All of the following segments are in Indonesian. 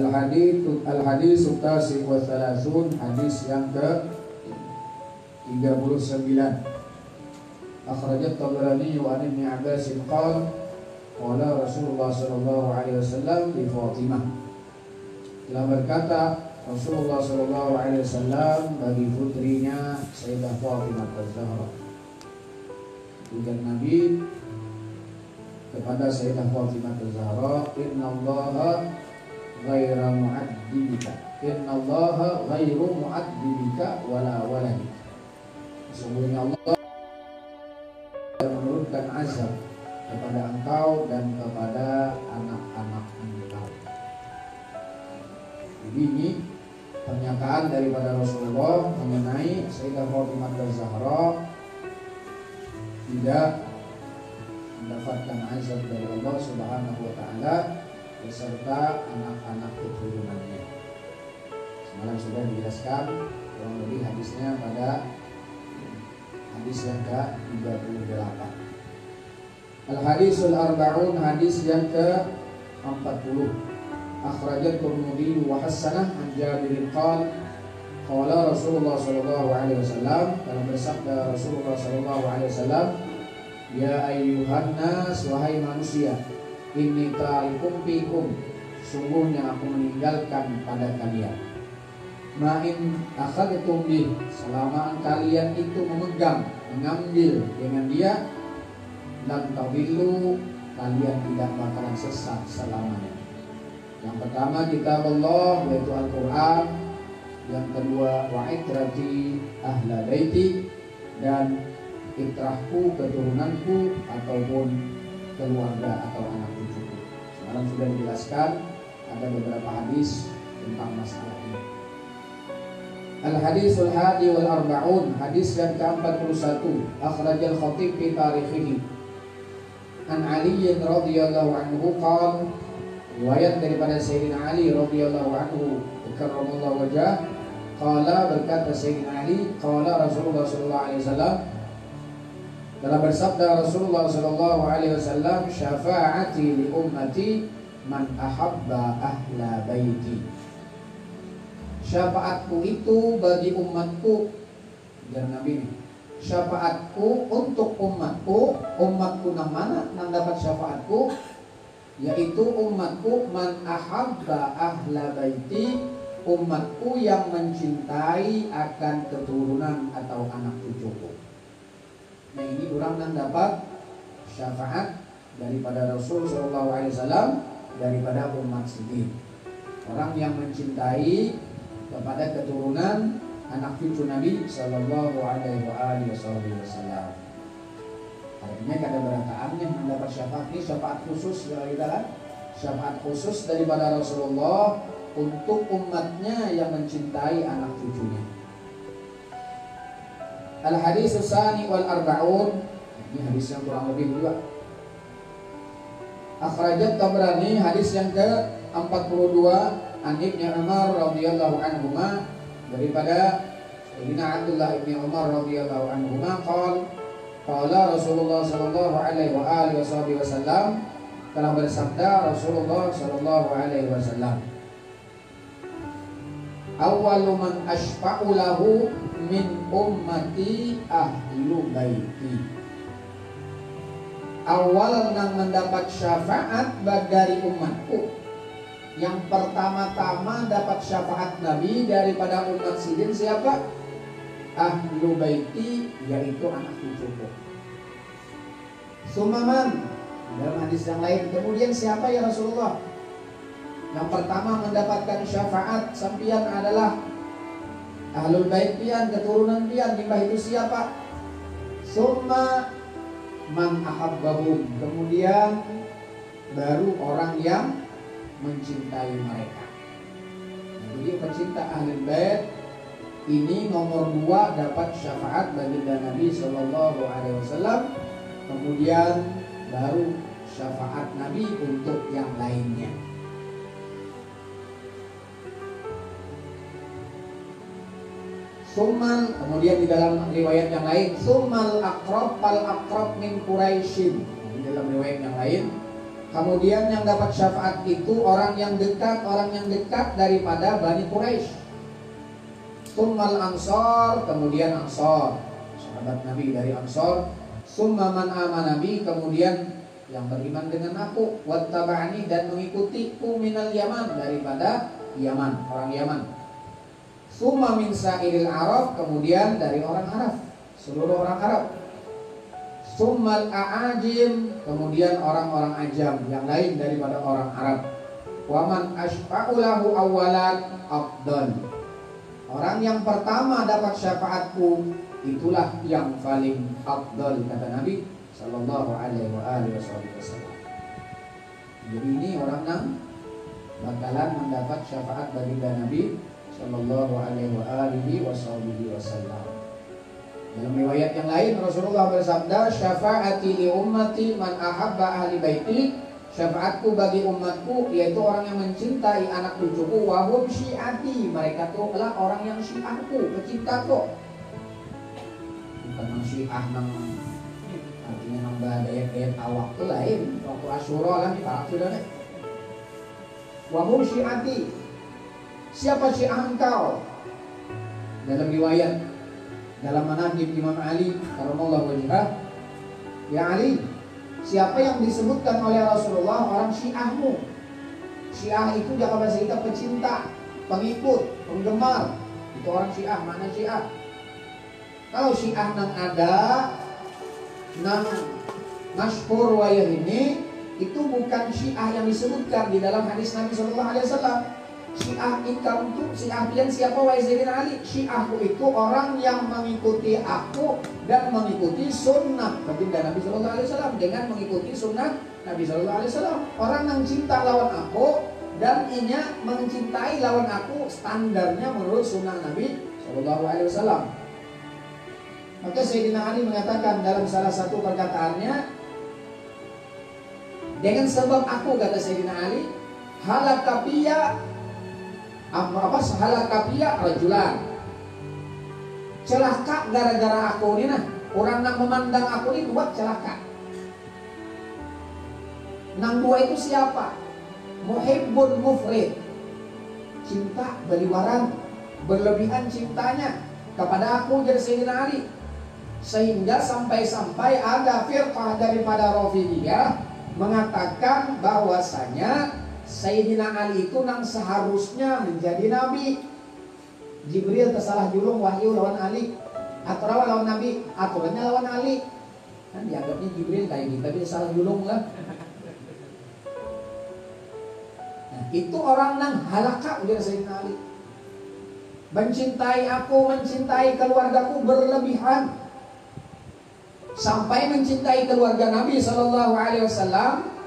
Al-hadis tasi wa thalathun, hadis yang ke 39. Akhrajat Tabarani wa an Ibnu Abbas qala qala Rasulullah sallallahu alaihi wasallam li Fatimah. Telah berkata Rasulullah sallallahu alaihi wasallam bagi putrinya Sayyidah Fatimah Az-Zahra. Ujar Nabi kepada Sayyidah Fatimah Az-Zahra, "Innallaha ghairu mu'adzibika. Innallaha ghairu mu'adzibika wala waladi." Sesungguhnya Allah menurunkan azab kepada engkau dan kepada anak-anak engkau. Jadi ini pernyataan daripada Rasulullah mengenai Sayyidah Fatimah Az-Zahra tidak mendapatkan azab dari Allah Subhanahu wa taala beserta anak-anak keturunannya. Semalam sudah dijelaskan kurang lebih hadisnya pada hadis yang ke-38. Al-hadisul arba'un, hadis yang ke-40. Akhrajat Tirmidzi wa hasanah an Jabir qala qala Rasulullah sallallahu alaihi wasallam, dalam bersabda Rasulullah sallallahu alaihi wasallam, "Ya ayyuhan nas, wahai manusia, inni tarikum fikum, sungguhnya aku meninggalkan pada kalian. Ma'in akhadtum bih, selama kalian itu memegang, mengambil dengan dia, lan tadillu, kalian tidak bakalan sesat selamanya." Yang pertama kitab Allah, yaitu Al-Quran. Yang kedua wa'itrati ahla baiti, dan ikrahku, keturunanku ataupun keluarga atau anak cucuku. Semalam sudah dijelaskan ada beberapa hadis tentang masalah ini. Al-hadisul hadi wal arba'un, hadis yang ke-41. Akhrajal Khatib fi tarikhihi an Ali radhiyallahu anhu qala, riwayat daripada Sayyidina Ali radhiyallahu anhu karramallahu wajhah, qala, berkata Sayyidina Ali, qala Rasulullah sallallahu alaihi wasallam, telah bersabda Rasulullah sallallahu alaihi wasallam, "Syafa'ati li ummati man ahabba ahla baiti." Syafaatku itu bagi umatku, dan Nabi ini, syafaatku untuk umatku. Umatku nang mana nang dapat syafaatku? Yaitu umatku man ahabba ahla baiti, umatku yang mencintai akan keturunan atau anak cucuku. Nah, ini orang yang dapat syafaat daripada Rasul sallallahu alaihi wasallam, daripada umat sendiri. Orang yang mencintai kepada keturunan anak cucu Nabi sallallahu alaihi wasallam. Artinya kada berataannya mendapat syafaat ini syafaat khusus dari kita, syafaat khusus daripada Rasulullah untuk umatnya yang mencintai anak cucunya. Al-hadis tsani wal arba'un, ini hadis yang kurang lebih juga. Akhrajat Tabrani, hadis yang ke-42, an Ibnu Umar radhiyallahu anhuma, daripada Sayyidina Abdullah bin Umar radhiyallahu anhuma qala Rasulullah sallallahu alaihi wa alihi wasallam, telah bersabda Rasulullah sallallahu alaihi wasallam, "Awwalu man ashfa'u lahu min ummati ahlu baiti." Awal yang mendapat syafaat dari umatku, yang pertama-tama dapat syafaat Nabi daripada umat sidin siapa? Ahlu baiti, yaitu anak cucuku. Sumaman, dalam hadis yang lain, kemudian siapa ya Rasulullah? Yang pertama mendapatkan syafaat sampian adalah ahlul bait pian, keturunan pian. Limbah itu siapa? Summa man ahabbahum, kemudian baru orang yang mencintai mereka. Jadi pecinta ahlul bait ini nomor 2 dapat syafaat baginda Nabi sallallahu alaihi wasallam. Kemudian baru syafaat Nabi untuk yang lainnya. Summal, kemudian di dalam riwayat yang lain, summal aqrab fal aqrab min Quraisyin. Di dalam riwayat yang lain, Kemudian yang dapat syafaat itu orang yang dekat daripada Bani Quraisy. Tsummal Ansor, kemudian Ansor, sahabat Nabi dari Ansor. Tsumma man amana bi, kemudian yang beriman dengan aku, wattaba'ani, dan mengikutiku, minal Yaman, daripada Yaman, orang Yaman. Tsumma min sa'iril Arab, kemudian dari orang Arab, seluruh orang Arab. Tsummal a'ajim, kemudian orang-orang ajam yang lain daripada orang Arab. Wa man asyfa'u lahu awwalan afdal, orang yang pertama dapat syafaatku itulah yang paling afdal, kata Nabi sallallahu alaihi wasallam. Jadi ini orang yang bakalan mendapat syafaat baginda Nabi sallallahu alaihi wasallam. Dalam riwayat yang lain Rasulullah bersabda, syafaati li ummati man ahabba ahli baiti, syafaatku bagi umatku yaitu orang yang mencintai anak cucuku, wa hum syiati, mereka itu adalah orang yang syiahku, pecintaku. Bukan nang syiah nang artinya nambah dayat-dayat awak itu lain. Waktu Asyura lah di Pak sudah nih. Wa hum syiati, siapa syiah engkau? Dalam riwayat dalam manaqib Imam Ali karramallahu wajhah, ya Ali, siapa yang disebutkan oleh Rasulullah orang syiahmu? Syiah itu jangan bahasa kita pecinta, pengikut, penggemar. Itu orang syiah, mana syiah? Kalau syiah nang ada nang masyhur wayah ini, itu bukan syiah yang disebutkan di dalam hadis Nabi sallallahu alaihi wasallam. Syiah ikam itu, syiah pian siapa wahai Sayyidina Ali? Syiahku itu orang yang mengikuti aku dan mengikuti sunnah baginda Nabi sallallahu alaihi wasallam, dengan mengikuti sunnah Nabi sallallahu alaihi wasallam. Orang yang cinta lawan aku dan inya mencintai lawan aku, standarnya menurut sunnah Nabi sallallahu alaihi wasallam. Maka Sayyidina Ali mengatakan dalam salah satu perkataannya, dengan sebab aku, kata Sayyidina Ali, halakapiya halakapiya rajulan, celaka gara-gara aku ini nah, orang yang memandang aku ini buat celaka. Nang dua itu siapa? Muhibbun mufrid, cinta beliwaran, berlebihan cintanya kepada aku, jadi Sayyidina Ali. Sehingga sampai-sampai ada firqah daripada Rafidiyah mengatakan bahwasanya Sayyidina Ali itu nang seharusnya menjadi nabi. Jibril tersalah julung wahyu lawan Ali, atau lawan Nabi, aturannya lawan Ali. Kan dianggapnya Jibril kayak gitu, tapi salah julung lah. Nah, itu orang nang halaka ujar Sayyidina Ali. Mencintai aku, mencintai keluargaku berlebihan, sampai mencintai keluarga Nabi sallallahu alaihi wasallam.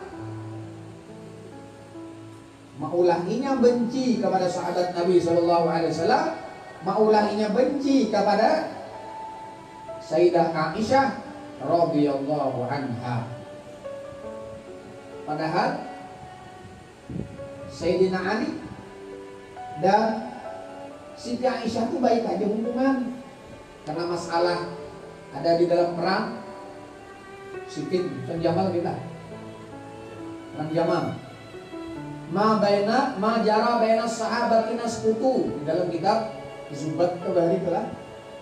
Maulahinya benci kepada sahabat Nabi sallallahu alaihi wasallam, maulahinya benci kepada Sayyidah Aisyah radhiyallahu anha. Padahal Sayyidina Ali dan Siti Aisyah itu baik aja hubungan, karena masalah ada di dalam perang Siffin dan Jamal, kita perang Jamal. Ma jara baina sahabatina sekutu, dalam kitab Zubat kembali itulah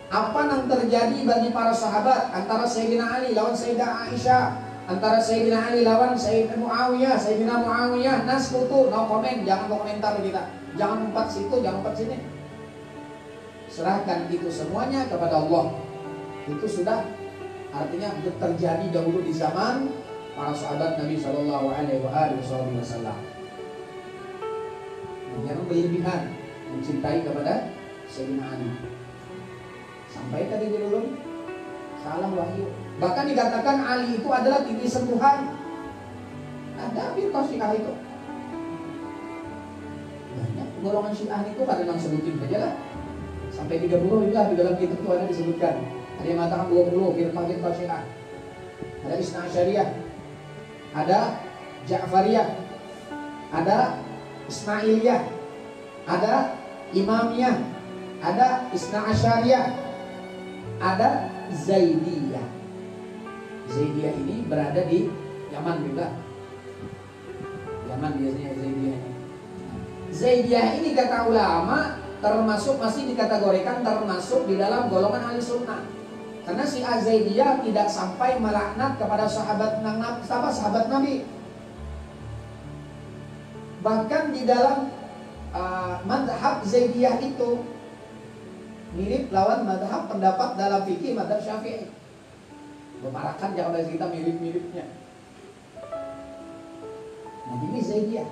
apa yang terjadi bagi para sahabat antara Sayyidina Ali lawan Sayyidah Aisyah, antara Sayyidina Ali lawan Sayyidina Muawiyah, nah sekutu, no komen, jangan komentar kita, jangan umpat situ, jangan umpat sini. Serahkan itu semuanya kepada Allah. Itu sudah artinya terjadi dahulu di zaman para sahabat Nabi sallallahu alaihi wasallam. Jangan berlebihan mencintai kepada Sayyidina Ali. Sampai tadi dulu salah wahyu. Bahkan dikatakan Ali itu adalah titik sentuhan. Ada firqah Syiah itu. Banyak golongan Syiah itu pada yang sebutin saja lah. Sampai 30 juga di dalam kitab itu ada disebutkan. Ada yang mengatakan 20 firqah Syiah. Ada Isna Asyariyah, ada Ja'fariyah, ada Ismailiyah, ada Imamiyah, ada Isna Asyariyah, ada Zaidiyah. Zaidiyah ini berada di Yaman juga. Zaman biasanya Zaidiyah. Zaidiyah ini kata ulama termasuk, masih dikategorikan termasuk di dalam golongan ahli sunnah. Karena si Zaidiyah tidak sampai melaknat kepada sahabat Nabi. Bahkan di dalam madhab Zaidiyah itu mirip lawan madhab pendapat dalam fikih madhab Syafi'i. Bemarakan jangan kita mirip-miripnya. Nah ini Zaidiyah.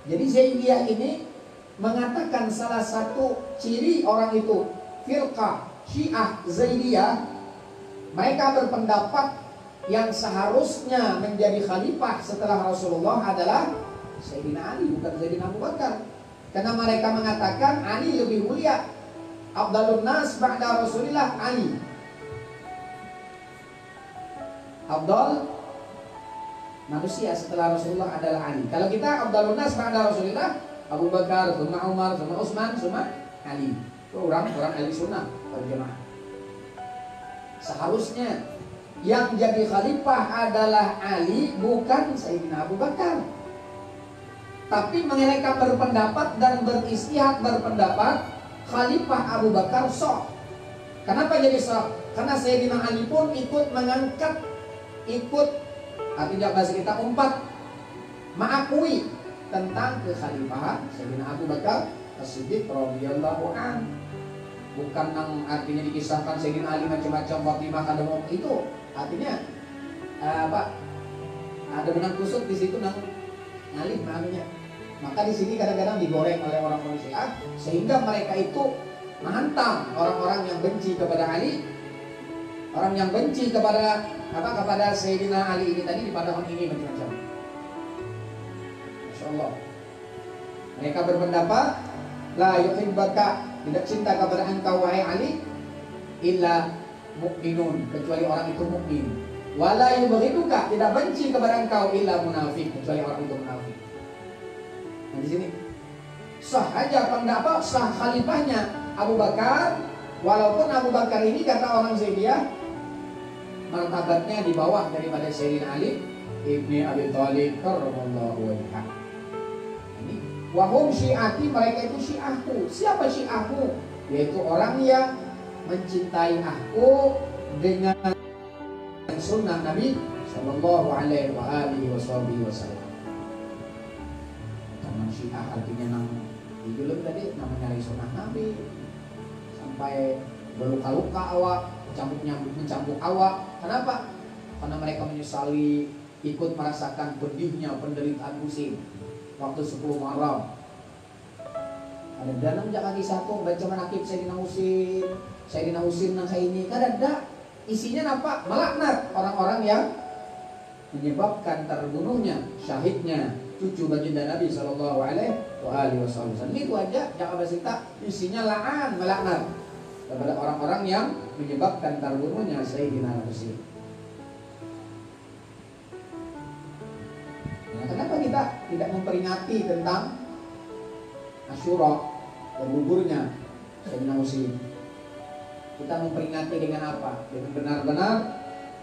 Jadi Zaidiyah ini mengatakan salah satu ciri orang itu firqah Syiah Zaidiyah, mereka berpendapat yang seharusnya menjadi khalifah setelah Rasulullah adalah Sayyidina Ali, bukan Sayyidina Abu Bakar. Karena mereka mengatakan Ali lebih mulia. Afdalun nas ba'da Rasulillah Ali. Afdal manusia setelah Rasulullah adalah Ali. Kalau kita afdalun nas ba'da Rasulillah Abu Bakar, Umar, Utsman, Ali. Itu orang ahli sunnah wal jamaah. Seharusnya yang jadi khalifah adalah Ali, bukan Sayyidina Abu Bakar. Tapi mereka berpendapat dan beristihad berpendapat khalifah Abu Bakar sah. Kenapa jadi sah? Karena Sayyidina Ali pun ikut mengangkat, artinya bahasa kita mengakui tentang kekhalifahan Sayyidina Abu Bakar As-Siddiq radhiyallahu anhu. Bukan yang artinya dikisahkan Sayyidina Ali macam-macam Fatimah kadang itu artinya ada benang kusut di situ nang ngalih namanya. Maka di sini kadang-kadang digoreng oleh orang-orang Syiah sehingga mereka itu menghantam orang-orang yang benci kepada Ali, orang yang benci kepada kepada Sayyidina Ali ini tadi dipadahkan ini macam-macam. Masya Allah. Mereka berpendapat la yuhibbaka, tidak cinta kepada engkau wahai Ali illa mukminun, kecuali orang itu mukmin. Wala yubghiduka, tidak benci kepada engkau illa munafik, kecuali orang itu munafik. Nah di sini sah aja pendapat sah khalifahnya Abu Bakar, walaupun Abu Bakar ini kata orang Zaidiyah martabatnya di bawah daripada Sayyidina Ali ibni Abi Thalib karramallahu wajhah. Wahum syiati, mereka itu syiahku. Siapa syiahku? Yaitu orang yang mencintai aku dengan sunnah Nabi Sallallahu alaihi wasallam. Karena syiah artinya nang dulu tadi namanya sunnah Nabi. Sampai berluka-luka awak, mencambuk awak. Kenapa? Karena mereka menyesali ikut merasakan pedihnya penderitaan musim waktu 10 Muharram. Ada dalam kaki satu baca manakib Sayyidina Husin nang ini. Kada isinya apa? Melaknat orang-orang yang menyebabkan terbunuhnya, syahidnya cucu baginda Nabi Sallallahu alaihi wasallam. Itu aja jangan bercerita isinya melaknat kepada orang-orang yang menyebabkan terbunuhnya Sayyidina Husin. Nah, kenapa kita tidak memperingati tentang Asyura, bergugurnya Sayyidina Husin? Kita memperingati dengan apa? Dengan benar-benar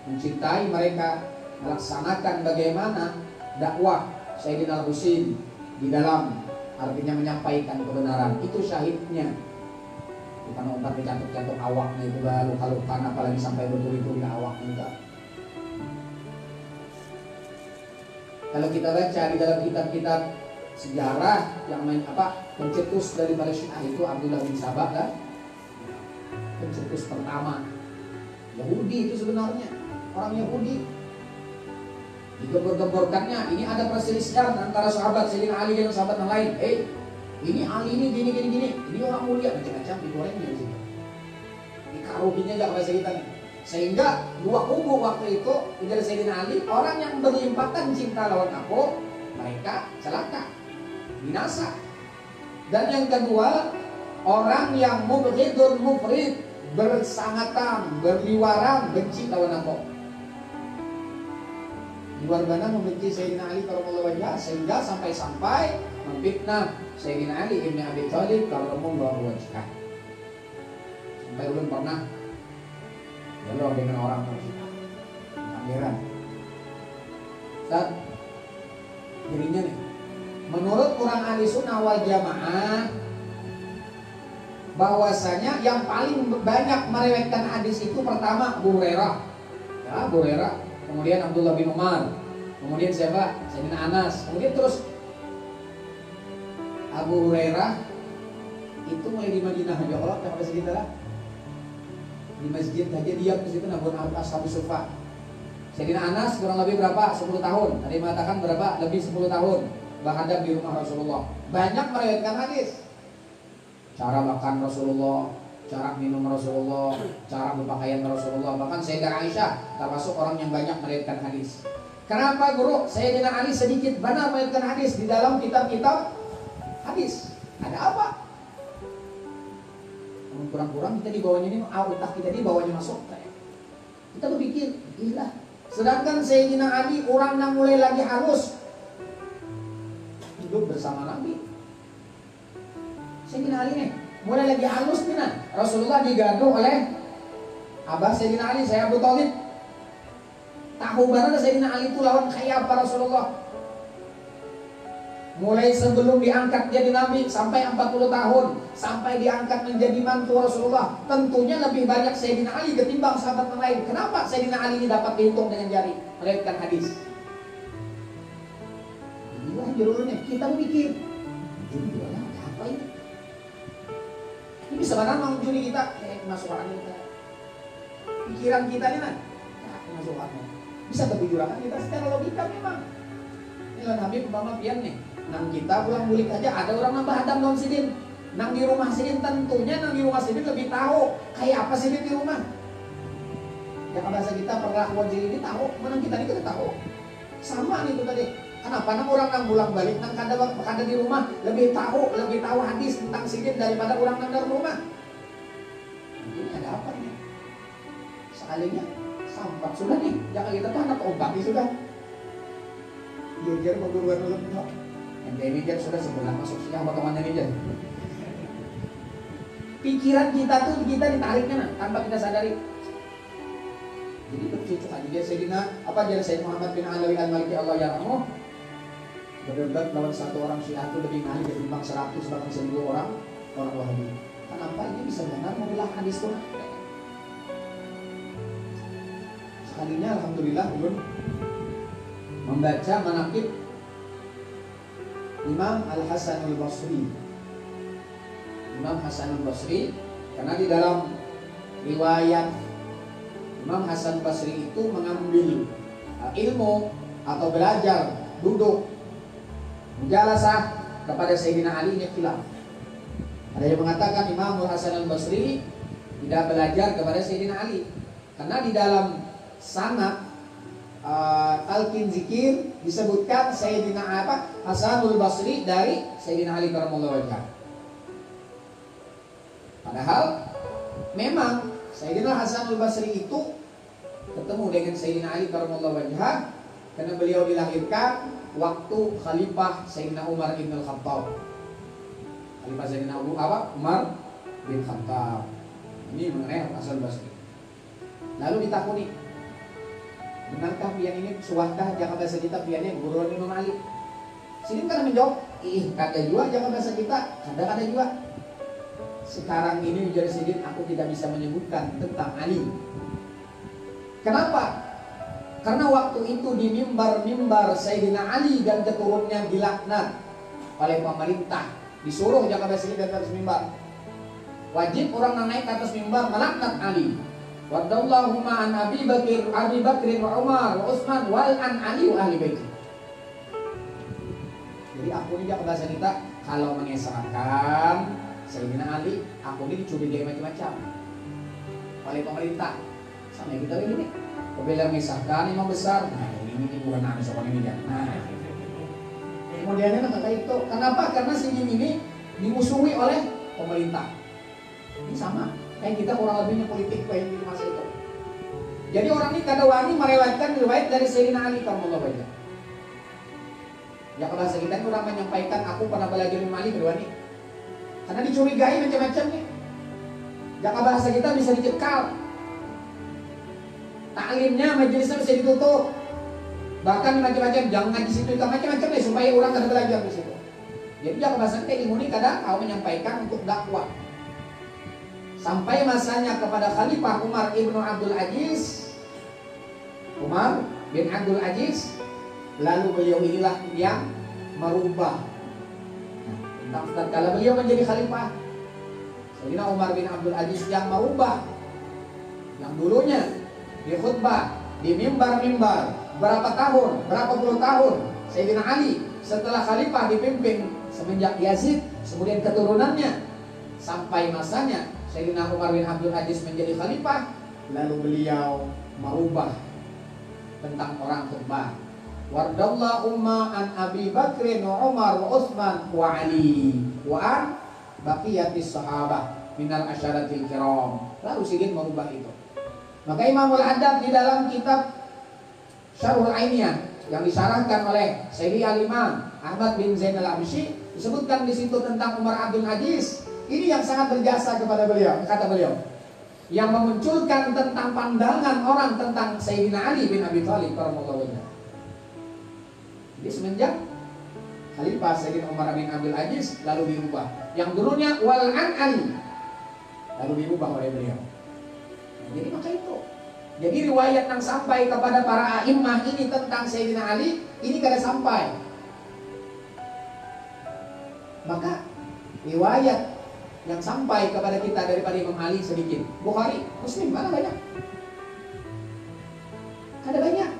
mencintai mereka, melaksanakan bagaimana dakwah Sayyidina Husin di dalam artinya menyampaikan kebenaran. Itu syahidnya. Bukan obat dicantuk-cantuk awaknya itu luka-luka, apalagi sampai berturi-turi awaknya enggak. Kalau kita baca di dalam kitab-kitab sejarah yang pencetus daripada Syiah itu Abdullah bin Sabah kan, pencetus pertama Yahudi itu sebenarnya orang Yahudi. Digembor-gemborkannya ini ada perselisihan antara sahabat Sayyidina Ali dan sahabat yang lain. Ini Ali ini gini, ini orang mulia macam-macam digorengnya di situ. Dikaruhinya enggak bahasa kita nih. Sehingga dua kubu waktu itu dari Sayyidina Ali, orang yang berlimpahkan cinta lawan aku, mereka celaka, binasa. Dan yang kedua, orang yang mubghidun mufrid, bersangatan, berliwaran, benci lawan aku. Liwar-bana membenci Sayyidina Ali karramallahu wajhah, sehingga sampai-sampai memfitnah Sayyidina Ali ibn Abi Thalib karramallahu wajhah. Sampai belum pernah dialog dengan orang tersebut pangeran. Dan Jadinya nih, menurut orang ahli sunnah wal jamaah, bahwasanya yang paling banyak meriwayatkan hadis itu pertama Abu Hurairah, ya, Abu Hurairah, kemudian Abdullah bin Umar, kemudian siapa? Sayyidina Anas, kemudian terus Abu Hurairah itu mulai di Madinah aja, kalau yang pada sekitar di masjid aja diam di situ nabun ashabu sufa. Sayyidina Anas kurang lebih berapa? 10 tahun. Tadi mengatakan berapa? Lebih 10 tahun berhadap di rumah Rasulullah. Banyak meriwayatkan hadis. Cara makan Rasulullah, cara minum Rasulullah, cara berpakaian Rasulullah. Bahkan Sayyidah Aisyah termasuk orang yang banyak meriwayatkan hadis. Kenapa guru? Sayyidina Ali sedikit benar meriwayatkan hadis di dalam kitab-kitab hadis. Ada apa? Kurang-kurang kita dibawanya ini, otak kita dibawanya masuk. Kita berpikir, gila. Sedangkan Sayyidina Ali orang yang mulai lagi halus hidup bersama Nabi. Sayyidina Ali nih mulai lagi halus nih, nah. Rasulullah digaduh oleh Abah Sayyidina Ali, saya Abu Thalib. Tahu banget Sayyidina Ali itu lawan kayak apa Rasulullah. Mulai sebelum diangkat jadi Nabi sampai 40 tahun, sampai diangkat menjadi mantu Rasulullah, tentunya lebih banyak Sayyidina Ali ketimbang sahabat yang lain. Kenapa Sayyidina Ali ini dapat dihitung dengan jari meriwayatkan hadis? Inilah judulnya. Kita berpikir, judulnya apa ini? Ini sebenarnya mengunjungi kita masuk angin kita. Pikiran kita ini kan masuk angin. Bisa berpikiran kita secara logika memang. Inilah Habib umpama pian nih. Nang kita pulang bulik aja ada orang nambah Adam non sidin. Nang di rumah sidin tentunya nang di rumah sidin lebih tahu kayak apa sidin di rumah. Yang bahasa kita perlakuan sidin ini tahu, mana kita ini kita tahu. Sama nih itu tadi. Kenapa nang orang nang pulang balik nang kada di rumah lebih tahu hadis tentang sidin daripada orang nang dari rumah. Ini ada apa ini? Sekalinya sampak sudah nih, jangan kita tuh anak ombak nih sudah. Dia pengguruan dulu. Yang dia sudah sebelah masuk siang potongannya nih. Pikiran kita tuh kita ditariknya nah, tanpa kita sadari. Jadi bercucuk aja dia Sayyidina jadi Sayyid Muhammad bin Alawi al-Maliki Allah yarhamuh. Berdebat lawan satu orang Syiah itu lebih ahli ketimbang 100 bahkan 1000 orang Wahabi. Kenapa ini bisa benar membelah hadis Quran? Sekalinya alhamdulillah belum membaca manaqib Imam Al-Hasan Al-Basri. Imam Hasan Al-Basri, karena di dalam riwayat Imam Hasan Basri itu mengambil ilmu atau belajar, duduk mujalasah kepada Sayyidina Ali ini khilaf. Ada yang mengatakan Imam Hasan Al-Basri tidak belajar kepada Sayyidina Ali karena di dalam sanad Talqin Zikir disebutkan Sayyidina Hasanul Basri dari Sayyidina Ali karramallahu wajhah. Padahal memang Sayyidina Hasanul Basri itu ketemu dengan Sayyidina Ali karramallahu wajhah karena beliau dilahirkan waktu Khalifah Sayyidina Umar bin Khattab. Khalifah Sayyidina Umar bin Khattab. Ini mengenai Hasan Basri. Lalu ditakuni, benarkah pian ini suahkah jangan bahasa kita piannya guruan Imam Ali? Sidin kan menjawab, kata jua jangan bahasa kita, kata jua. Sekarang ini menjadi Sidin aku tidak bisa menyebutkan tentang Ali. Kenapa? Karena waktu itu di mimbar Sayyidina Ali dan keturunnya dilaknat oleh pemerintah, disuruh jangan bahasa kita di atas mimbar. Wajib orang naik ke atas mimbar melaknat Ali. Wadallahumma an Abi Bakr wa Umar wa Utsman wal an Ali wa ahli baiti. Jadi aku ini jangan bahasa kita kalau mengesahkan Sayyidina Ali, aku ini dicurigai macam-macam oleh pemerintah. Sama kita ini, apabila mengesahkan imam besar, nah ini bukan anak seorang ini kan. Nah, kemudiannya kata itu, kenapa? Karena si ini dimusuhi oleh pemerintah. Ini sama. Kayak kita kurang lebihnya politik kayak di masa itu. Jadi orang ini kada wani merewayatkan riwayat dari Sayyidina Ali karramallahu wajhah. Ya kalau bahasa kita ini orang menyampaikan aku pernah belajar Imam Ali kada wani. Karena dicurigai macam-macam nih. Jaka bahasa kita bisa dicekal. Taklimnya majelisnya bisa ditutup. Bahkan macam-macam, jangan ngaji situ, macam-macam deh supaya orang kada belajar di situ. Jadi jangan bahasa kita ilmu ini kadang kau menyampaikan untuk dakwah. Sampai masanya kepada Khalifah Umar ibnu Abdul Aziz, Umar bin Abdul Aziz, lalu beliau inilah yang merubah. Nah, tatkala beliau menjadi Khalifah, Sayyidina Umar bin Abdul Aziz yang merubah, yang dulunya di khutbah, di mimbar-mimbar, berapa puluh tahun Sayyidina Ali setelah Khalifah dipimpin semenjak Yazid, kemudian keturunannya, sampai masanya Sayyidina Umar bin Abdul Aziz menjadi Khalifah, lalu beliau merubah tentang orang khutbah. Wardallahumma an Abi Bakrin wa Umar wa Utsman wa Ali wa an baqiyatis sahabah minal asyaratil kiram. Lalu sedikit merubah itu. Maka Imamul Haddad di dalam kitab Syarhul Ainiyah yang disyarahkan oleh Sayyidi Al-Imam Ahmad bin Zainal Absyi, disebutkan di situ tentang Umar Abdul Aziz. Ini yang sangat berjasa kepada beliau, kata beliau, yang memunculkan tentang pandangan orang tentang Sayyidina Ali bin Abi Thalib radhiyallahu anhu. Jadi semenjak Khalifah Sayyidina Umar bin Abdul Aziz lalu dirubah. Yang dulunya wal an Ali lalu dirubah oleh beliau. Nah, jadi maka itu. Jadi riwayat yang sampai kepada para a'immah ini tentang Sayyidina Ali ini kada sampai. Maka riwayat yang sampai kepada kita daripada Imam Ali sedikit. Bukhari, Muslim, mana banyak? Ada banyak.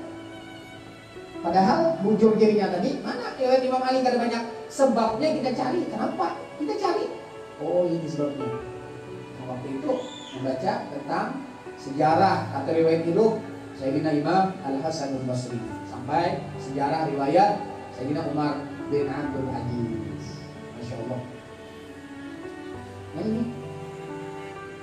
Padahal bujur dirinya tadi, mana riwayat Imam Ali kada banyak? Sebabnya kita cari. Kenapa? Kita cari. Oh, ini sebabnya. Nah, waktu itu membaca tentang sejarah atau riwayat hidup Sayyidina Imam Al-Hasan Al-Basri, sampai sejarah riwayat Sayyidina Umar bin Abdul Aziz. Masya Allah. Nah ini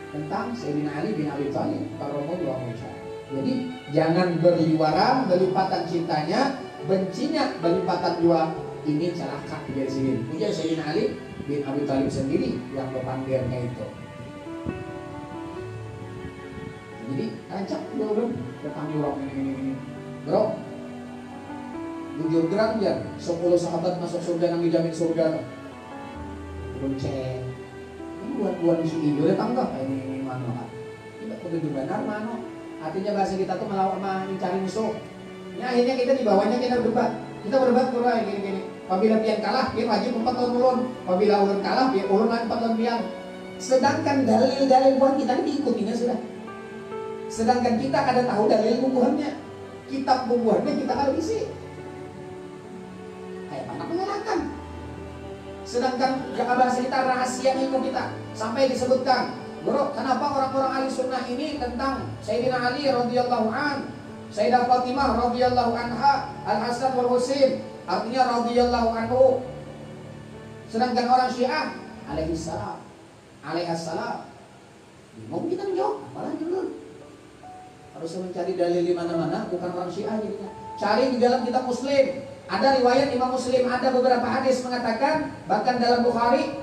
tentang Sayyidina Ali bin Abi Thalib radhiyallahu anhu. Jadi jangan berliwaran berlimpatan cintanya, bencinya berlimpatan dua. Ini celaka dari sini. Punya Sayyidina Ali bin Abi Thalib sendiri yang berpanggilnya itu. Jadi rancak belum berpanggil orang ini. Bro, jujur gerak aja. 10 sahabat masuk surga yang dijamin surga. Belum cek. Buat isu ini udah tanggap ini mana kan? Tidak begitu benar mana? Artinya bahasa kita tuh melawan mencari musuh. Ya akhirnya kita di bawahnya kita berdebat mulai gini. Apabila pian kalah, dia wajib 4 tahun ulun. Apabila ulun kalah, dia ulun lagi 4 tahun pian. Sedangkan dalil-dalil buat kita ini diikutinya sudah. Sedangkan kita ada tahu dalil bubuhannya, kitab bubuhannya kita kalau isi. Kayak mana mengalahkan? Sedangkan bahasa kita rahasia ilmu kita sampai disebutkan, bro, kenapa orang-orang ahli sunnah ini tentang Sayyidina Ali radhiyallahu an, Sayyidah Fatimah radhiyallahu anha, Al-Hasan wal Husain, artinya radhiyallahu anhu. Sedangkan orang Syiah alaihissalam, alaihassalam. Mau kita menjawab, apalah dulu. Harus mencari dalil di mana-mana, bukan orang Syiah jadinya. Cari di dalam kitab Muslim. Ada riwayat Imam Muslim, ada beberapa hadis mengatakan, bahkan dalam Bukhari,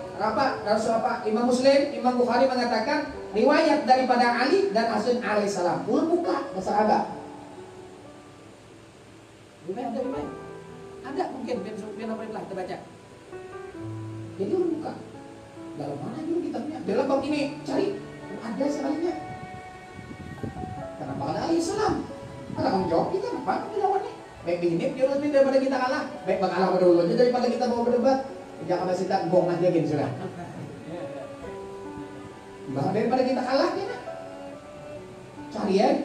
Imam Muslim, Imam Bukhari mengatakan riwayat daripada Ali dan Hasan alaihissalam. Ulun buka bahasa Arab. Ada mungkin biar apa kita baca. Jadi ulun buka. Dalam mana dulu kitabnya? Dalam bab ini cari. Ada sebaliknya. Kenapa ada alaihissalam? Ada tanggung jawab kita, apa dilawannya? Baik dihinip dia lebih daripada kita kalah. Baik kalah pada ulunnya daripada kita mau berdebat. Jangan masih tak bohong aja gitu sudah. Bahkan daripada kita kalah kita.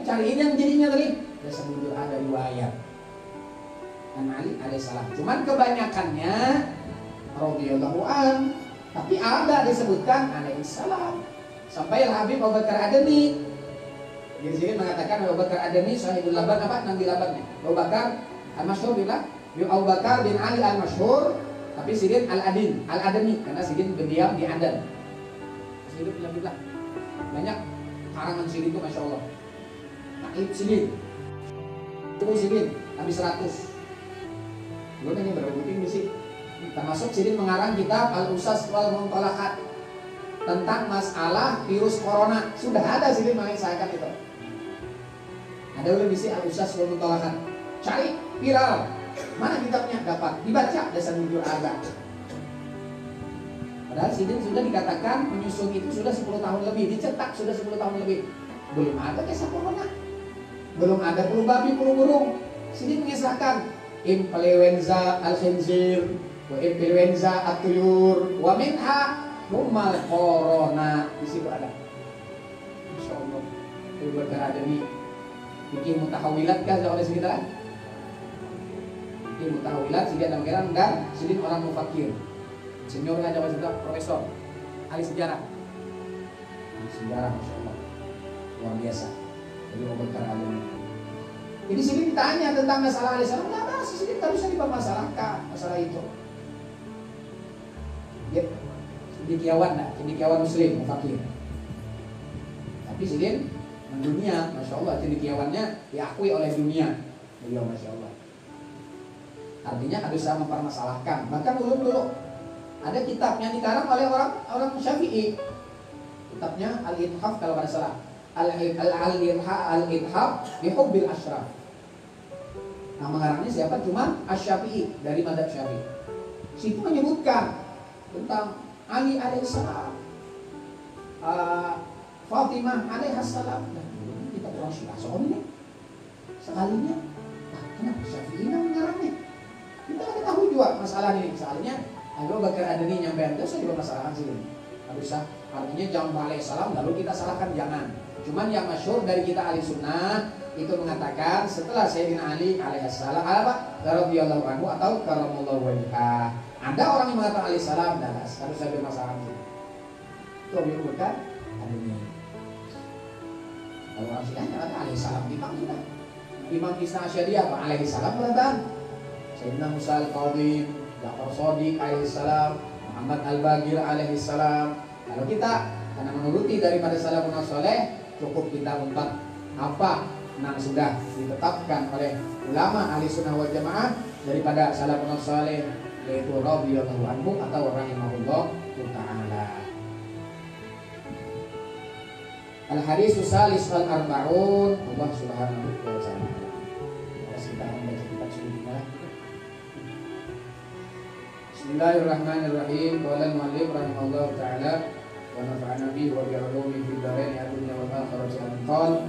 Cariin yang jadinya tadi. Ya sebelum ada riwayat. Dan Ali alaihissalam. Cuman kebanyakannya radhiyallahu an, tapi ada disebutkan alaihissalam. Sampai Al-Habib Abu Bakar Ademi. Jadi sini mengatakan Abu Bakar Ademi sahibul laban apa nanti labannya. Abu Bakar Al-Masyhur bilang, Abu Bakar bin Ali Al-Masyhur, tapi Sidin Al-Ademi karena Sidin berdiam di Adan. Sidin bilang banyak karangan Sidin itu Masya Allah. Taib Sidin, itu Sidin habis 100. Gue nanya berapa buting sih? Termasuk Sidin mengarang kitab Al-Usas wal Muntalaqat tentang masalah virus corona. Sudah ada Sidin mengisahkan itu. Ada udah bisi Al-Usas wal Muntalaqat. Cari viral. Mana kitabnya? Dapat dibaca dasar nujur agak. Padahal Sidin sudah dikatakan menyusun itu sudah 10 tahun lebih, dicetak sudah 10 tahun lebih. Belum ada kisah corona, belum ada flu babi, flu burung. Sidin mengisahkan influenza al-khinzir, wa influenza at-tuyur, wa minha hummal corona. Di situ ada. Insyaallah. Itu berkara demi fikih mutahawilat kah oleh sekitar? Fikih mutahawilat Sidin Al-Kiram dan Sidin orang mufakir. Senior aja Pak Profesor, ahli sejarah. Ahli sejarah, Masya Allah, luar biasa. Jadi mau berkara demi. Jadi sini ditanya tentang masalah ahli salam, nggak ada sini tak bisa dipermasalahkan masalah itu. Ya, cendekiawan muslim, fakir. Tapi sini mendunia, Masya Allah, cendekiawannya diakui oleh dunia. Beliau Masya Allah. Artinya harus bisa mempermasalahkan. Bahkan dulu ada kitab yang dikarang oleh orang Syafi'i. Kitabnya Al-Ithaf kalau tidak salah. Al-Ithaf bihubbil asyraf. Nah, mengarangnya siapa? Cuma Asy-Syafi'i dari mazhab Syafi'i. Situ menyebutkan tentang Ali alaihissalam, Fatimah alaihissalam. Nah, kita orang Syiah soalnya sekalinya. Nah, kenapa Syafi'i mengarangnya? Kita tidak tahu juga masalah ini. Soalnya Abu Bakar Adani nyampean itu saya juga masalahkan sini. Bisa artinya jangan balik salam lalu kita salahkan, jangan. Cuman yang masyhur dari kita ahli sunnah itu mengatakan setelah Sayyidina Ali alaihissalam apa? Radhiyallahu anhu atau karamallahu wajhah. Ada orang yang mengatakan alaihissalam dan harus saya bermasalah sini. Itu Abu Bakar Adani. Kalau orang Syiah kata alaihissalam imam sudah. Imam Isna Asyadiyah apa? Alaihissalam beratan. Sayyidina Musa al-Qadhim, Ja'far Shadiq alaihissalam, Muhammad al-Bagir alaihissalam. Kalau kita karena menuruti daripada salafun saleh, cukup kita umpat apa yang sudah ditetapkan oleh ulama ahli sunnah wal jamaah daripada salafun saleh, yaitu radhiyallahu anhu atau rahimahullah ta'ala. Al-hadits salis wal arba'un, Allah subhanahu wa ta'ala. Kita membaca kitab sunnah. Bismillahirrahmanirrahim. Qala al-muallif rahimahullahu ta'ala wa nafa'ana bihi wa bi ulumihi fid dharain dunya wal akhirati amin. Qala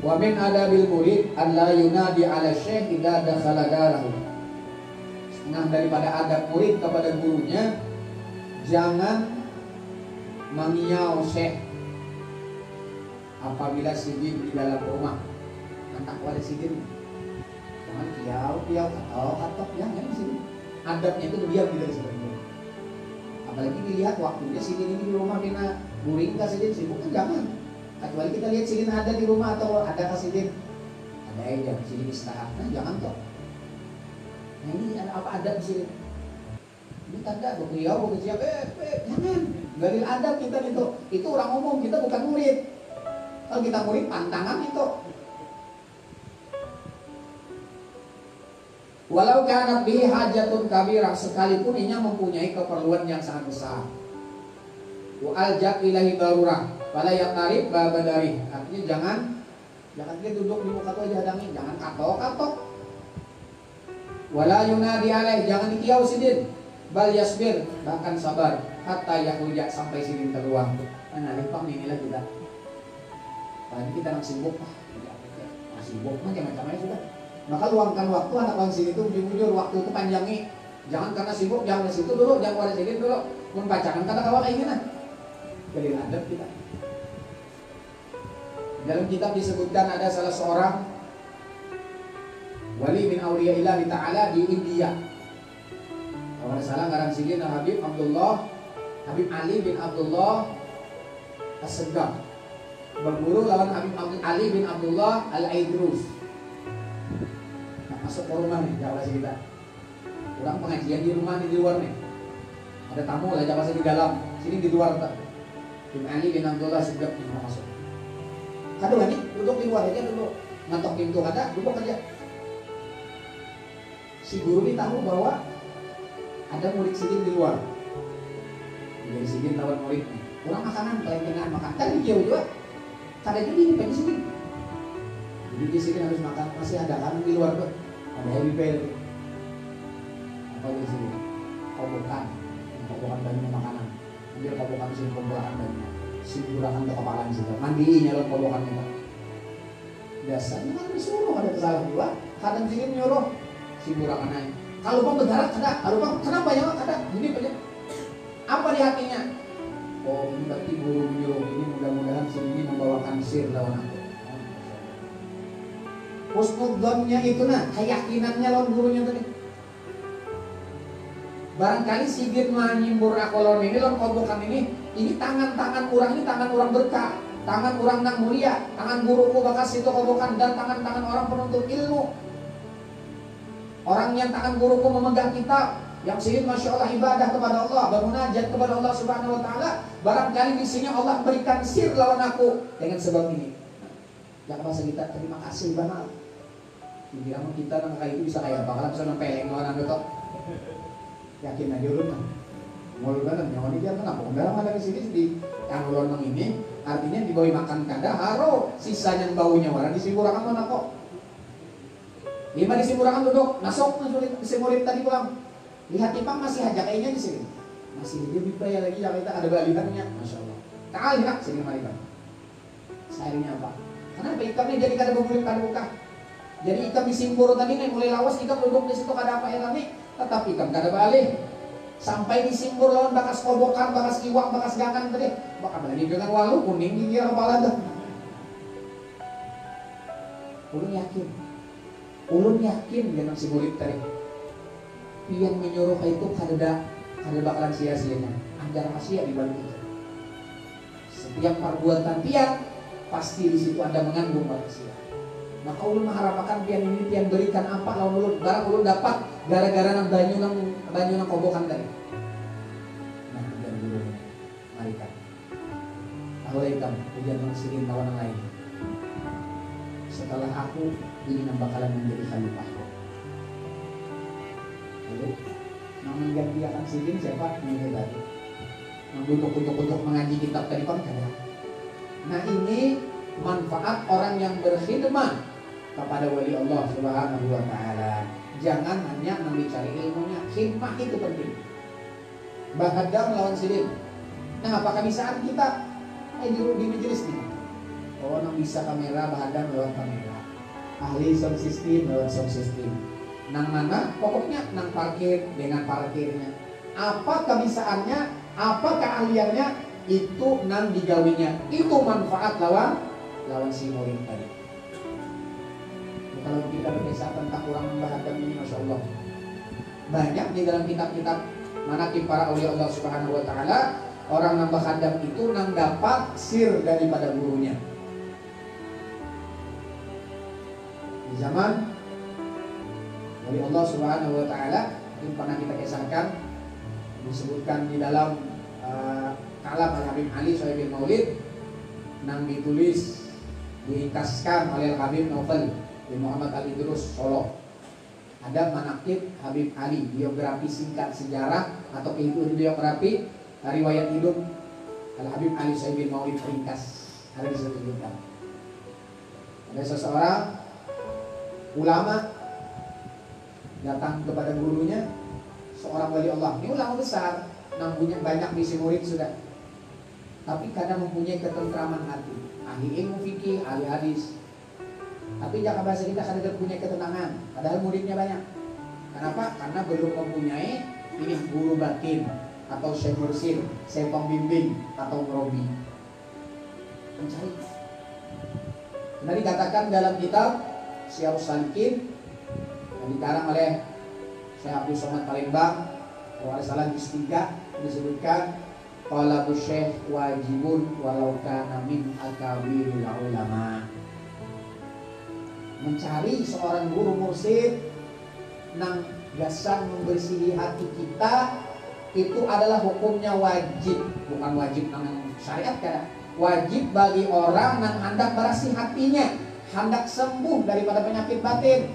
wa min adabil murid an la yunadi ala syekh idza dakhala darahu. Nah, daripada adab murid kepada gurunya, jangan mengiau syekh apabila sidin di dalam rumah. Antak wali sidin, jangan kiau atau jangan di sini. Adabnya itu diam tidak seperti itu. Apalagi dilihat waktunya sidin ini di rumah bina guring ke sidin sibuk kan jangan. Kecuali kita lihat sidin ada di rumah atau ada ke sidin, ada aja sidin istirahat, nah jangan toh. Nah ini ada apa adab di sini? Ini tanda beliau bukan siap, jangan. Dari adab kita itu orang umum, kita bukan murid. Kalau kita murid pantangan itu. Walau kanat bihi hajatun kabirah, sekalipun inya mempunyai keperluan yang sangat besar. Wa aljat ilahi darurah, fala yaqtarib babadari. Artinya jangan dia duduk di muka tuh aja hadangi, jangan katok. Wala yunadi alaih, jangan dikiau sidin. Bal yasbir, bahkan sabar hatta yakhruja, sampai sidin keluar. Nah, lempang inilah kita. Tadi kita nak sibuk, sibuk macam-macam sudah. Maka luangkan waktu anak bang sini itu jujur waktu itu panjangi. Jangan karena sibuk, jangan ke situ dulu, jangan keluar sidin dulu. Membacakan kata-kata kayak gini. Jadi adab kita. Dalam kitab disebutkan ada salah seorang wali bin awliyaillah ta'ala di India. Kalau salah ngaran sidin Habib Ali bin Abdullah As-Segaf, berguru lawan Habib Ali bin Abdullah Al-Aidrus. Nah, masuk ke rumah nih, jawab kita. Orang pengajian di rumah nih, di luar nih. Ada tamu lah, jawab di dalam. Sini di luar tak. Habib Ali bin Abdullah As-Segaf masuk. Aduh ini duduk di luar aja dulu. Ngantok pintu ada, duduk aja. Si guru ini tahu bahwa ada murid sidin di luar. Jadi sidin lawan muridnya. Kurang makanan, kalian makan. Kan dia juga. Kada jadi ini pengen sidin. Jadi di sini harus makan, masih ada kan di luar tuh. Ada heavy bell. Apa di sini? Kobokan banyak makanan. Ambil kobokan sini kobokan banyak. Simburakan ke kepala di situ. Mandiin nyalon kobokan itu. Biasanya kan disuruh ada kesalahan juga. Kadang sini nyuruh simburakan aja. Kalau bang berdarah ada. Kalau bang kenapa ya ada? Ini banyak. Apa di hatinya? Oh ini berarti guru menyuruh ini mudah-mudahan sini membawakan sir lawan aku. Husnudzonnya itu nah, keyakinannya lawan gurunya tadi. Barangkali sigit menyimbur akolon ini lawan kobokan ini tangan-tangan orang ini tangan orang berkah, tangan orang nang mulia, tangan guruku bakas itu kobokan dan tangan-tangan orang penuntut ilmu. Orang yang tangan guruku memegang kitab, yang sigit masya Allah ibadah kepada Allah, bermunajat kepada Allah Subhanahu Wa Taala. Barangkali di sini Allah berikan sir lawan aku dengan sebab ini. Yang bahasa kita terima kasih banget. Bilang kita nang kayak itu bisa kayak bakalan bisa nempeleng lawan anu tok. Yakin aja ulun kan. Mulai kan nyawa ini dia kenapa? Dalam ada di sini di yang ulun nang ini artinya dibawa makan kada haro sisanya baunya warna disimburakan mana kok. Lima disimburakan duduk, masuk disimurit tadi pulang. Lihat tipang masih aja kayaknya di sini. Masih dia bipaya lagi yang kita ada balikannya. Masya Allah. Kali nak sini mari kan. Sayangnya apa? Kenapa ikannya jadi kada berkulit kada buka? Jadi ikan disimbur tadi nih mulai lawas ikan duduk di situ kada apa yang nih, tetapi ikan kada balik. Sampai disimbur lawan bakas kobokan, bakas iwak, bakas gangan tadi. Bakal lagi dengan walu kuning di kira kepala dah. Ulun yakin dengan si murid tadi. Pian menyuruh itu kada bakalan sia-sianya. Ada rahasia di balik itu. Setiap perbuatan pian pasti di situ ada mengandung rahasia. Maka ulun mengharapkan pian ini pian berikan apa lawan ulun, barang ulun dapat gara-gara nang banyu nang kobokan tadi. Nah, dan ulun marikan. Ahulai kam, hujan nang sirin lawan yang lain. Setelah aku ini nang bakalan menjadi khalifahku. Lalu, nang menggantikan sirin siapa? Ini tadi. Nang untuk mengaji kitab tadi kan kada. Nah ini manfaat orang yang berkhidmat kepada wali Allah Subhanahu Wa Taala. Jangan hanya mencari ilmunya, khidmah itu penting. Bahadam lawan sidin. Nah, apakah bisa kita di majelis ini? Oh, nang bisa kamera bahadam lawan kamera. Ahli sound system lawan sound system. Nang mana? Pokoknya nang parkir dengan parkirnya. Apa kebisaannya? Apa keahliannya? Itu nang digawinya. Itu manfaat lawan si murid tadi. Kalau kita berkisah tentang orang bahadam ini, masya Allah, banyak di dalam kitab-kitab manaqib para aulia Allah Subhanahu Wa Taala, orang yang bahadam itu nang dapat sir daripada gurunya. Di zaman wali Allah Subhanahu Wa Taala, mungkin pernah kita kisahkan, disebutkan di dalam kalam Al-Habib Ali Sohibul Maulid, nang ditulis diringkaskan oleh Al-Habib Novel bin Muhammad Al-Idrus Solo. Ada manaqib Habib Ali, biografi singkat sejarah atau kehidupan biografi riwayat hidup Al-Habib Ali Sohibul Maulid ringkas. Ada disebutkan. Ada seseorang ulama datang kepada gurunya, seorang wali Allah. Ini ulama besar, nang punya banyak misi murid sudah. Tapi kadang mempunyai ketentraman hati, ahli ilmu fikih, ahli hadis. Tapi jangan bahasa kita kadang punya ketenangan, padahal muridnya banyak. Kenapa? Karena belum mempunyai ini guru batin atau syekh mursyid, syekh pembimbing atau murabi. Mencari. Nah, dikatakan dalam kitab Syarus Salikin yang dikarang oleh Syekh Abdul Somad Palembang, kalau ada salah juz 3 disebutkan qala syekh wajibun walau kana min akabiril ulama. Mencari seorang guru mursyid nang gasan membersihi hati kita itu adalah hukumnya wajib, bukan wajib nang syariat kan. Wajib bagi orang nang hendak bersih hatinya, hendak sembuh daripada penyakit batin.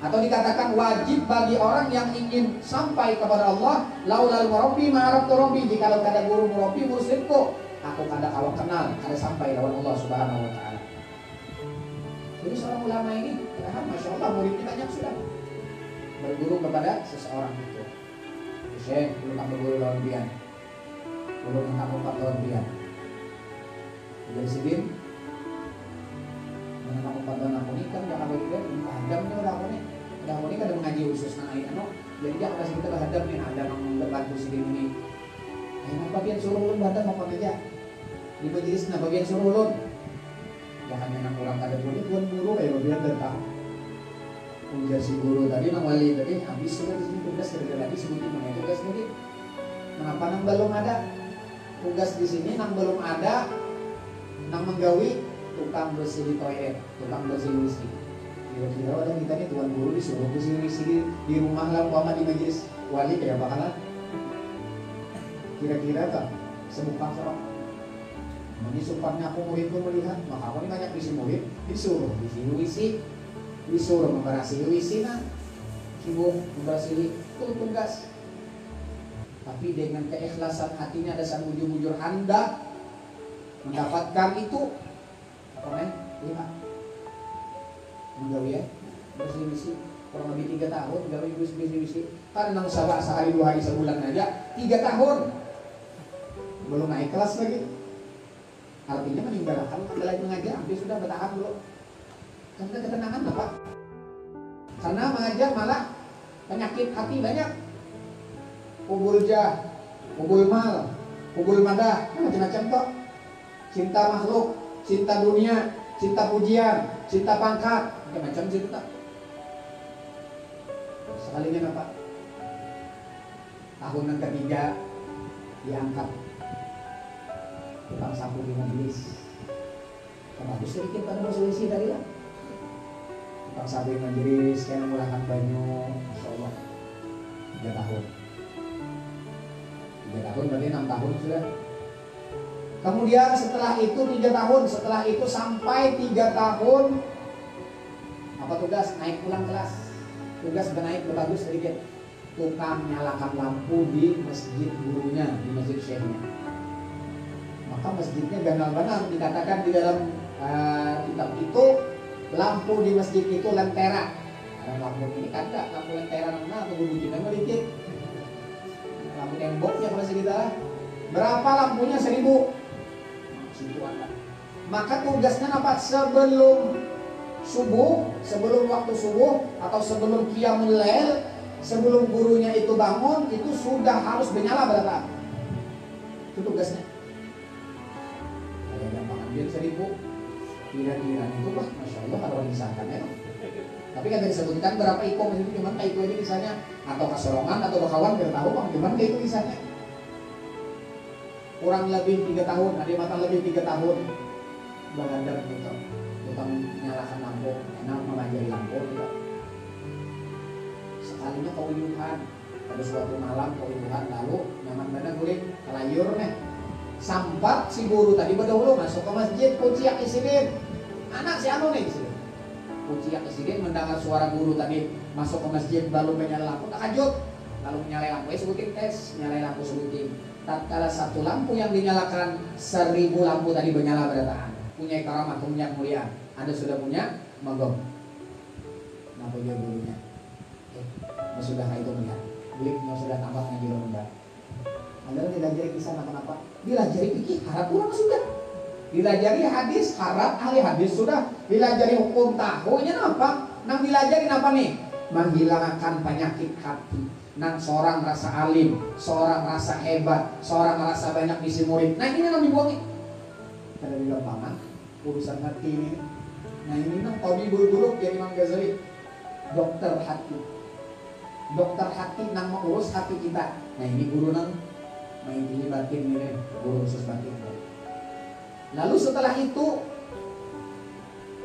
Atau dikatakan wajib bagi orang yang ingin sampai kepada Allah, laulal murabbi ma'araftu rabbi, jikalau kada guru murabbi mursidku, aku kada awak kenal, kada sampai lawan Allah Subhanahu wa taala. Jadi seorang ulama ini, masya Allah muridnya banyak sudah berguru kepada seseorang itu. Syekh, belum kamu guru lawan dia, belum kamu empat lawan dia. Jadi sidin, mana kamu empat lawan aku ni kan, jangan bagi dia, hadam ni udah aku ni. Dah ini kada mengaji khusus nang air anu, jadi dia kasih kita hadap ni ada nang membantu sidin ini. Apa bagian suruh ulun badan apa aja? Di majelis na bagian suruh ulun. Jangan nang orang kada boleh tuan guru kayak bagian datang. Ujar si guru tadi nang wali tadi habis sudah di sini tugas kerja lagi sebutin mana tugas tadi. Mengapa nang belum ada? Tugas di sini nang belum ada, nang menggawi tukang bersih di toilet, tukang bersih WC. Kira-kira ada kita nih tuan guru disuruh bersih di rumah lah, umpama di majelis wali kayak bakalan. Kira-kira tak sebukan serok. Ini supaya aku murid pun melihat, maka aku ini banyak bisi murid disuruh bersih, disuruh memberasi WC nah, sibuk memberasi itu tugas. Tapi dengan keikhlasan hatinya ada sang bujur-bujur Anda mendapatkan itu, apa nih? Lihat. Menggawi ya, bersih-bersih kurang lebih 3 tahun, gawe bersih-bersih. Karena nang sabak sehari 2 hari sebulan aja 3 tahun belum naik kelas lagi. Artinya meninggalkan mulai mengajar, hampir sudah bertahan dulu. Karena ketenangan apa? Karena mengajar malah penyakit hati banyak. Ubul jah, ubul mal, ubul madah, macam-macam kok. Cinta makhluk, cinta dunia, cinta pujian, cinta pangkat, macam-macam cinta. Sekalinya apa? Tahun yang ketiga diangkat tukang sapu di majelis. Bagus sedikit pada resolusi tadi lah. Tukang sapu di majelis, kena mulakan banyu, masya Allah. 3 tahun. 3 tahun berarti 6 tahun sudah. Kemudian setelah itu 3 tahun, setelah itu sampai 3 tahun apa tugas? Naik pulang kelas. Tugas naik bagus sedikit. Tukang nyalakan lampu di masjid gurunya, di masjid syekhnya. Maka masjidnya ganal-ganal, dikatakan di dalam kitab itu lampu di masjid itu lentera. Ada lampu ini kan enggak, lampu lentera mana atau bujukan sedikit. Lampu temboknya kalau kita. Berapa lampunya? 1000. Maka tugasnya apa? Sebelum subuh, sebelum waktu subuh atau sebelum qiyamul lail, sebelum gurunya itu bangun, itu sudah harus menyala berapa? Itu tugasnya. Ada gampang ambil 1000. Kira-kira itu bah, masya Allah kalau disahkan ya. Tapi kan disebutkan berapa iko, itu cuma iko ini misalnya, atau kasolongan atau bakawan biar tahu bang, cuman kayak itu misalnya. Kurang lebih 3 tahun, ada mata lebih 3 tahun berandar gitu, tukang nyalakan lampu, enak mengajari lampu gitu. Sekalinya kewiyuhan, pada suatu malam kewiyuhan, lalu nyaman benar guling kelayur nih, sambat si guru tadi berdahulu masuk ke masjid, kuciak isidin, anak si anu nih isidin. Kuciak isidin mendengar suara guru tadi masuk ke masjid lalu menyala lampu, takjub, lalu menyala lampu, sebutin tes, nyala lampu sebutin. Tatkala satu lampu yang dinyalakan 1000 lampu tadi menyala berdataan. Punya karamah, punya kemuliaan. Anda sudah punya magom. Kenapa dia gurunya? Sudah itu melihat. Belinya sudah tampak ngaji lomba. Anda dilajari kisah apa-apa. Dilajari fikih, harap kurang sudah. Dilajari hadis, harap ahli hadis sudah. Dilajari hukum tahunya apa? Nang dilajari apa nih? Menghilangkan penyakit hati. Nang seorang rasa alim, seorang rasa hebat, seorang rasa banyak misi murid. Nah ini yang dibuangin. Ada di lapangan, urusan hati ini. Nah ini nang tabibul qulub ya Imam Ghazali, dokter hati. Dokter hati nang mengurus hati kita. Nah ini guru nang main ini batin ini, guru khusus batin. Lalu setelah itu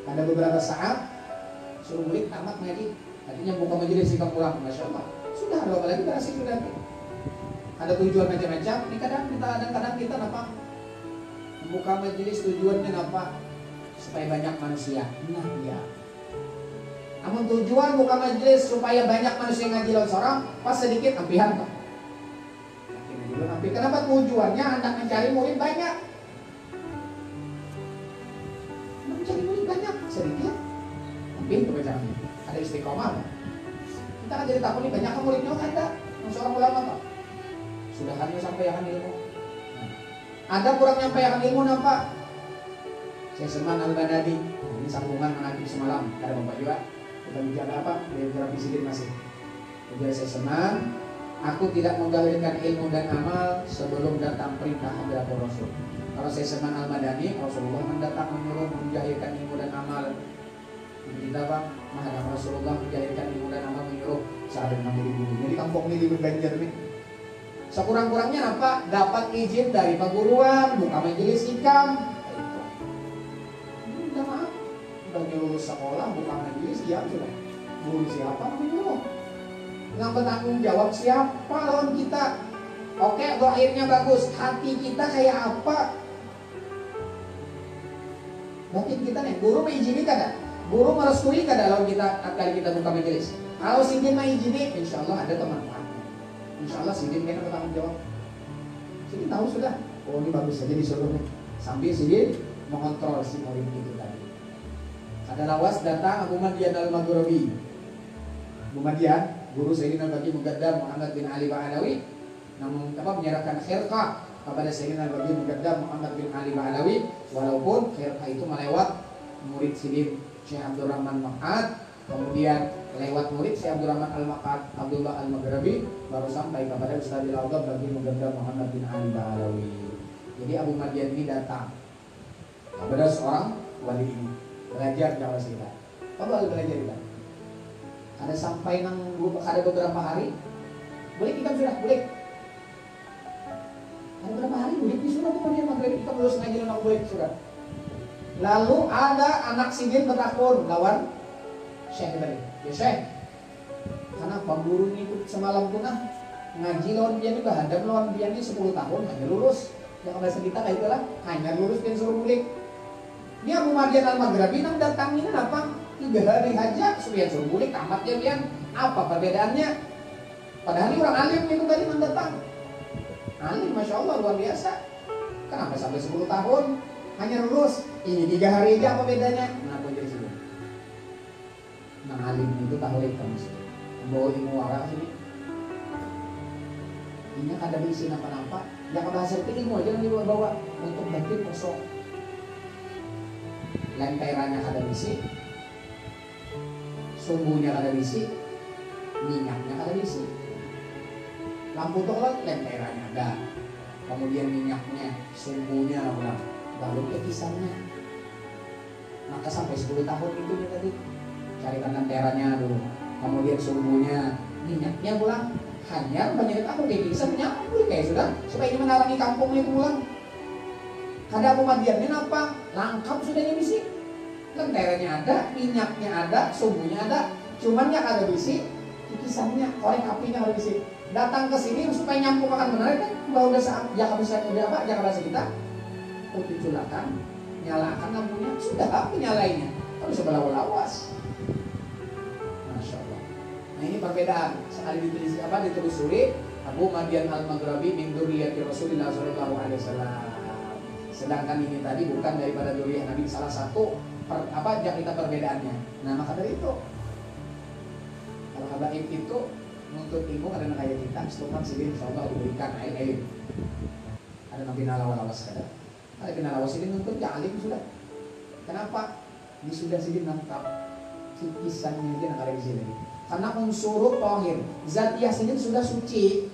ada beberapa saat suruh murid tamat ngaji. Artinya buka majelis sikap pulang, masya Allah. Sudah ada apalagi berhasil sudah. Ada tujuan macam-macam. Ini kadang-kadang kita apa? Membuka majelis tujuannya apa? Supaya banyak manusia. Nah ya. Namun tujuan buka majelis supaya banyak manusia yang ngaji lawan seorang, pas sedikit ampihan Pak. Kenapa tujuannya hendak mencari murid banyak? Mencari murid banyak, sedikit ampihan kebacaannya. Ada istiqomah Pak. Kita kan jadi takut nih banyak muridnya ada. Seorang ulama Pak. Sudah hanya sampaikan ilmu. Ada kurang nyampaikan ilmu nampak. Saya Salman Al-Banadi. Ini sambungan menagih semalam. Ada Bapak juga. Kita bicara apa? Biografi sedikit masih. Jadi saya Salman. Aku tidak menggalikan ilmu dan amal sebelum datang perintah Hadratul Rasul. Kalau saya Salman Al-Madani, Rasulullah mendatang menyuruh menjahilkan ilmu dan amal. Kita Pak, menghadap Rasulullah menjahilkan ilmu dan amal menyuruh saat dan nabi dulu. Jadi kampung ini berbanjir nih. Sekurang-kurangnya apa? Dapat izin dari perguruan, buka majelis hikam. Minta maaf, udah lulus sekolah, buka majelis, ya sudah. Guru siapa menyuruh? Yang bertanggung jawab siapa lawan kita? Oke, akhirnya bagus. Hati kita kayak apa? Mungkin kita nih, guru mengizini kada? Guru merestui kada lawan kita kali kita buka majelis? Kalau sidin mengizini, insya Allah ada teman-teman. Insya Allah sidin kena bertanggung jawab. Sidin tahu sudah. Oh ini bagus saja disuruh nih. Sambil sidin mengontrol si murid itu tadi. Ada lawas datang Abu Madian Al-Maghribi. Abu Madian, guru Sayyidina Al-Baqi Mugaddam Muhammad bin Ali Ba'alawi, namun menyerahkan khirqah kepada Sayyidina Al-Baqi Mugaddam Muhammad bin Ali Ba'alawi, walaupun khirqah itu melewat murid sidin Syekh Abdul Rahman Maq'ad, kemudian lewat murid Syekh Abdul Rahman Al-Maq'ad Abdullah Al-Maghribi, baru sampai kepada Ustadzil Audhab bagi Mugaddam Muhammad bin Ali Ba'alawi. Jadi Abu Madian ini datang kepada seorang wali ini, belajar dakwah kita. Apa belajar kita? Ada sampai ada beberapa hari, boleh kita sudah boleh. Ada beberapa hari boleh disuruh Abu Madian Maghribi kita lulus ngaji anak boleh sudah. Lalu ada anak sidin bertakun lawan Syekh tadi. Ya Syekh, karena pemburu ini semalam pun ngaji lawan dia juga hadam lawan dia ini 10 tahun hanya lulus. Yang bahasa kita kayak itulah hanya lulus dan suruh mulik. Ini Abu Madian Al-Maghribi nang datang ini apa? 3 hari aja supaya suruh mulik tamat dia. Apa perbedaannya? Padahal ini orang alim itu tadi nang datang. Alim Masya Allah luar biasa. Kenapa sampai 10 tahun hanya lulus? Ini 3 hari aja apa bedanya? Kenapa jadi sini? Nah alim itu tahlil kamu sih. Membawa ilmu warak sini. Ini ada di sini apa-apa. Yang bahasa itu ilmu aja yang dibawa untuk batin kosong. Lenterannya kada bisi, sumbunya kada bisi, minyaknya kada bisi. Lampu tolak lenterannya ada, kemudian minyaknya, sumbunya ulang, baru kekisannya. Maka sampai 10 tahun itu ya tadi carikan lenterannya dulu, kemudian sumbunya, minyaknya ulang. Hanya banyak aku kayak bisa menyambung kayak sudah supaya ini menarangi kampung itu pulang. Kada Abu Madiannya apa? Lengkap sudah ini bisi. Lenteranya ada, minyaknya ada, sumbunya ada. Cuman ya kada bisi, kikisannya, korek apinya kada bisi. Datang ke sini supaya nyambung akan benar kan? Bahwa udah saat ya bisa udah apa? Jangan bahasa kita. Uculakan, nyalakan lampunya, sudah apa nyalainnya? Kalau sebelah lawas. Masya Allah. Nah ini perbedaan. Sekali ditelusuri Abu Madian Al-Maghribi min dzurriyyati Rasulillah sallallahu alaihi wasallam. Sedangkan ini tadi bukan daripada dzurriyyah Nabi, salah satu kita perbedaannya. Nah maka dari itu kalau habaib itu menuntut ilmu ada kayak kita, setelah sini insyaallah diberikan air. Ada Nabi nalawas kada. Ada nalawas ini menuntut ya alim sudah. Kenapa? Ini sudah sini nangkap kikisannya dia nak ada di sini. Karena unsur tohir, zat yasin sudah suci.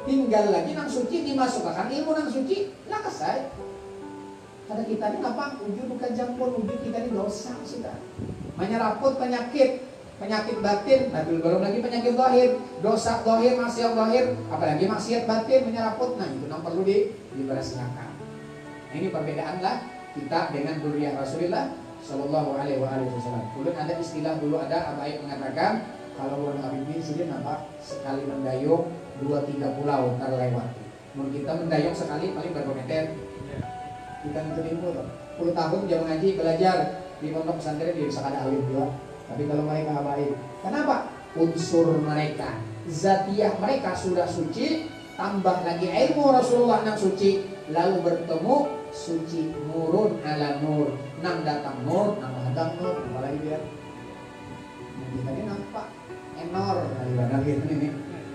Tinggal lagi nang suci dimasukkan ilmu nang suci, lah kesai. Karena kita ini apa? Wujud bukan campur, wujud kita ini dosa sudah. Menyeraput penyakit batin, nah belum lagi penyakit zahir, dosa zahir, maksiat zahir, apalagi maksiat batin menyeraput. Nah itu yang perlu dibersihakan. Nah, ini perbedaan lah kita dengan dzurriyyah Rasulullah Sallallahu alaihi wasallam. Kemudian ada istilah dulu ada Abaik mengatakan kalau bulan Habib ini sini nampak sekali mendayung 2-3 pulau terlewati. Menurut kita mendayung sekali paling berapa meter? Kita nonton ilmu tuh. 10 tahun dia mengaji belajar di pondok pesantren dia bisa kada alim juga. Tapi kalau mereka habaib, kenapa? Unsur mereka, zatiyah mereka sudah suci, tambah lagi ilmu Rasulullah yang suci, lalu bertemu suci, nurun ala nur, nang datang nur, nang hadang nur, apalagi biar kita ini nampak enor, nah, gitu ini.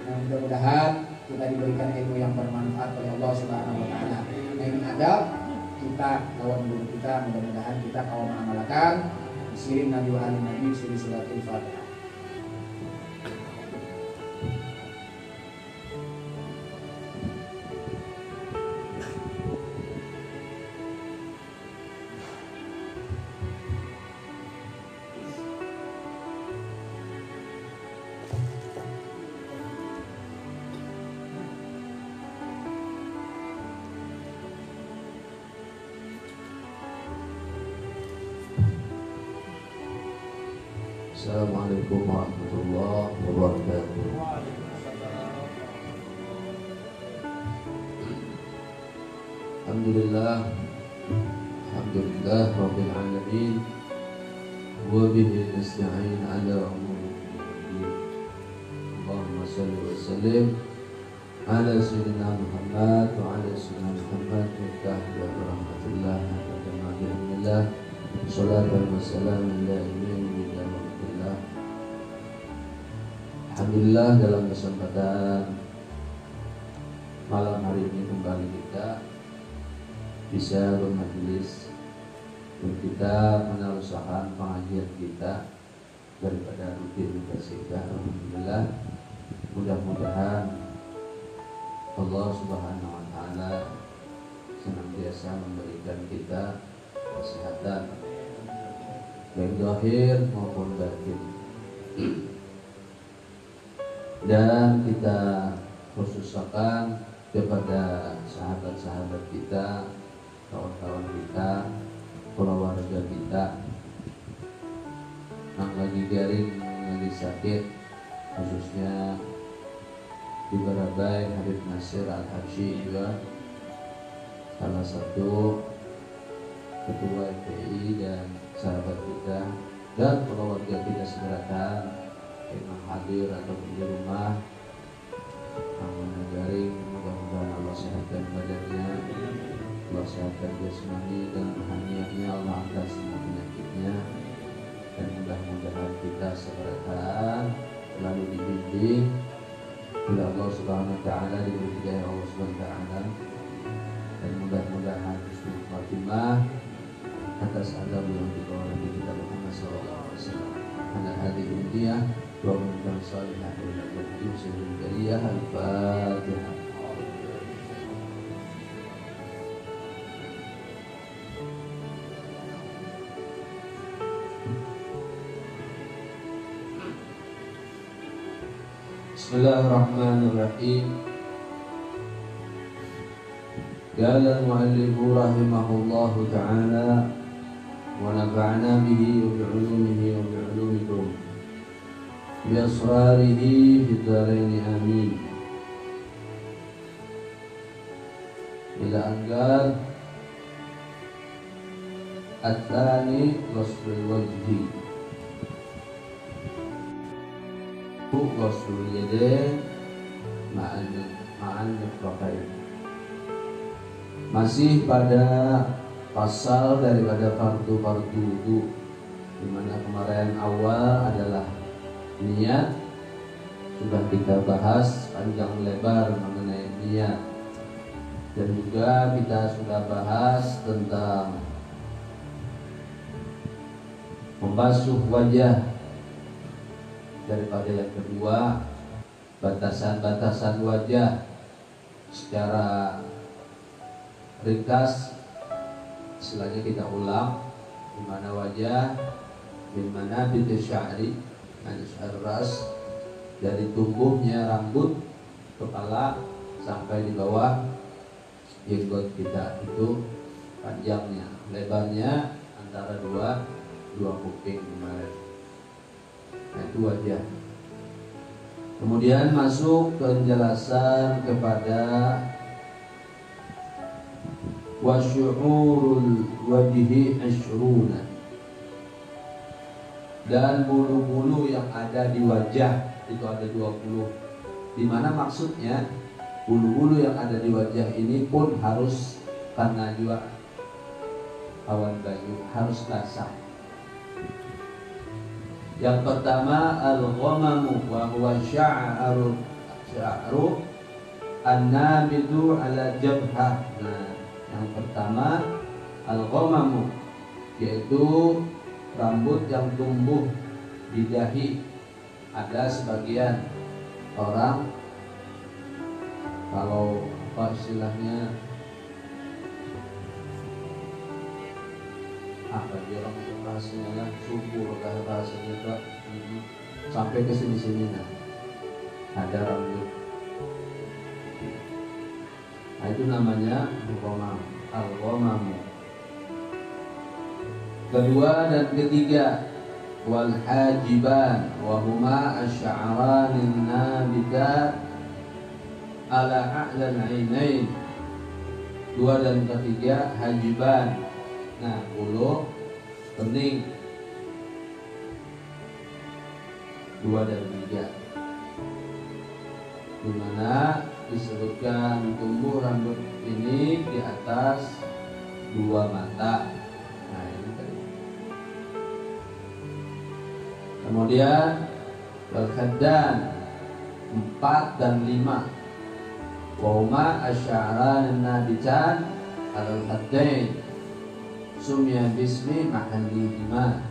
Nah, mudah-mudahan kita diberikan ilmu yang bermanfaat oleh Allah Subhanahu Wa Taala. Nah, ini adab kita kawan guru kita, mudah-mudahan kita kawan mengamalkan. Sirin Nabi wa ali Nabi suratul Fatihah. Assalamualaikum warahmatullahi wabarakatuh. Alhamdulillah Rabbil Alamin, wa bihi nasta'in ala umuri din. Allahumma salli wa sallim ala sayyidina Muhammad wa ala sayyidina Muhammad miftah wa rahmatullah wa jama'illah. Salatan wa salam ala imin. Alhamdulillah, dalam kesempatan malam hari ini kembali kita bisa bermajelis dan kita meneruskan pengajian kita daripada rutinitas kita. Alhamdulillah, mudah-mudahan Allah Subhanahu Wa Taala senantiasa memberikan kita kesehatan baik zahir maupun batin. Dan kita khususkan kepada sahabat-sahabat kita, kawan-kawan kita, keluarga kita yang lagi garing, lagi sakit, khususnya di Barabai Habib Nasir Al-Habsyi juga salah satu ketua FPI dan sahabat kita dan keluarga kita segerakan yang hadir atau di rumah, yang garing, mudah-mudahan Allah sehatkan badannya, Allah sehatkan jasmani dan rohaniahnya, Allah angkat semua penyakitnya, dan mudah-mudahan kita segerakan selalu dibimbing oleh Allah Subhanahu Wa Taala, diberi hidayah Allah Subhanahu Wa Taala, dan mudah-mudahan husnul khatimah atas adab yang dibawa Nabi kita Muhammad SAW. Anak hati dunia wa min salihah wa la yusir jariyah. Al-Fatihah. Bismillahirrahmanirrahim. Qala al-mu'allif rahimahullahu ta'ala wa nafa'na bihi wa bi'ulumihi wa bi'ulumikum bi asrarihi fid dharain amin. Ila anggar at-tani wasful wajhi wasful yadain ma'an nafaqain. Masih pada pasal daripada fardu-fardu wudu, di mana kemarin awal adalah niat, sudah kita bahas panjang lebar mengenai niat, dan juga kita sudah bahas tentang membasuh wajah. Daripada yang kedua, batasan-batasan wajah secara ringkas. Selanjutnya kita ulang, di mana wajah, di mana bintu sya'ri, ras, dari tumbuhnya rambut kepala sampai di bawah jenggot kita, itu panjangnya, lebarnya antara dua kuping kemarin. Nah, itu wajah. Kemudian masuk penjelasan kepada wasyu'urul wajhi asyruna, dan bulu-bulu yang ada di wajah itu ada 20. Di mana maksudnya bulu-bulu yang ada di wajah ini pun harus karena juga awan bayu harus basah. Yang pertama al-ghamamu wa huwa sya'ru an-nabitu ala jabhah. Nah, yang pertama al-ghamamu yaitu rambut yang tumbuh di dahi. Ada sebagian orang kalau apa istilahnya apa dia orang itu bahasanya lah subur bahasanya Pak, sampai ke sini nah ada rambut. Nah itu namanya al-ghamamu. Kedua dan ketiga wal hajiban wa huma asy'aran nabitat ala a'la al-'ainain. Dua dan ketiga hajiban. Nah, bulu kening. Dua dan tiga. Di mana disebutkan tumbuh rambut ini di atas dua mata. Nah, ini tadi. Kemudian al-khaddan 4 dan 5. Wa huma asy'aran nabitan al-khaddain. Sumya bismi mahallihima.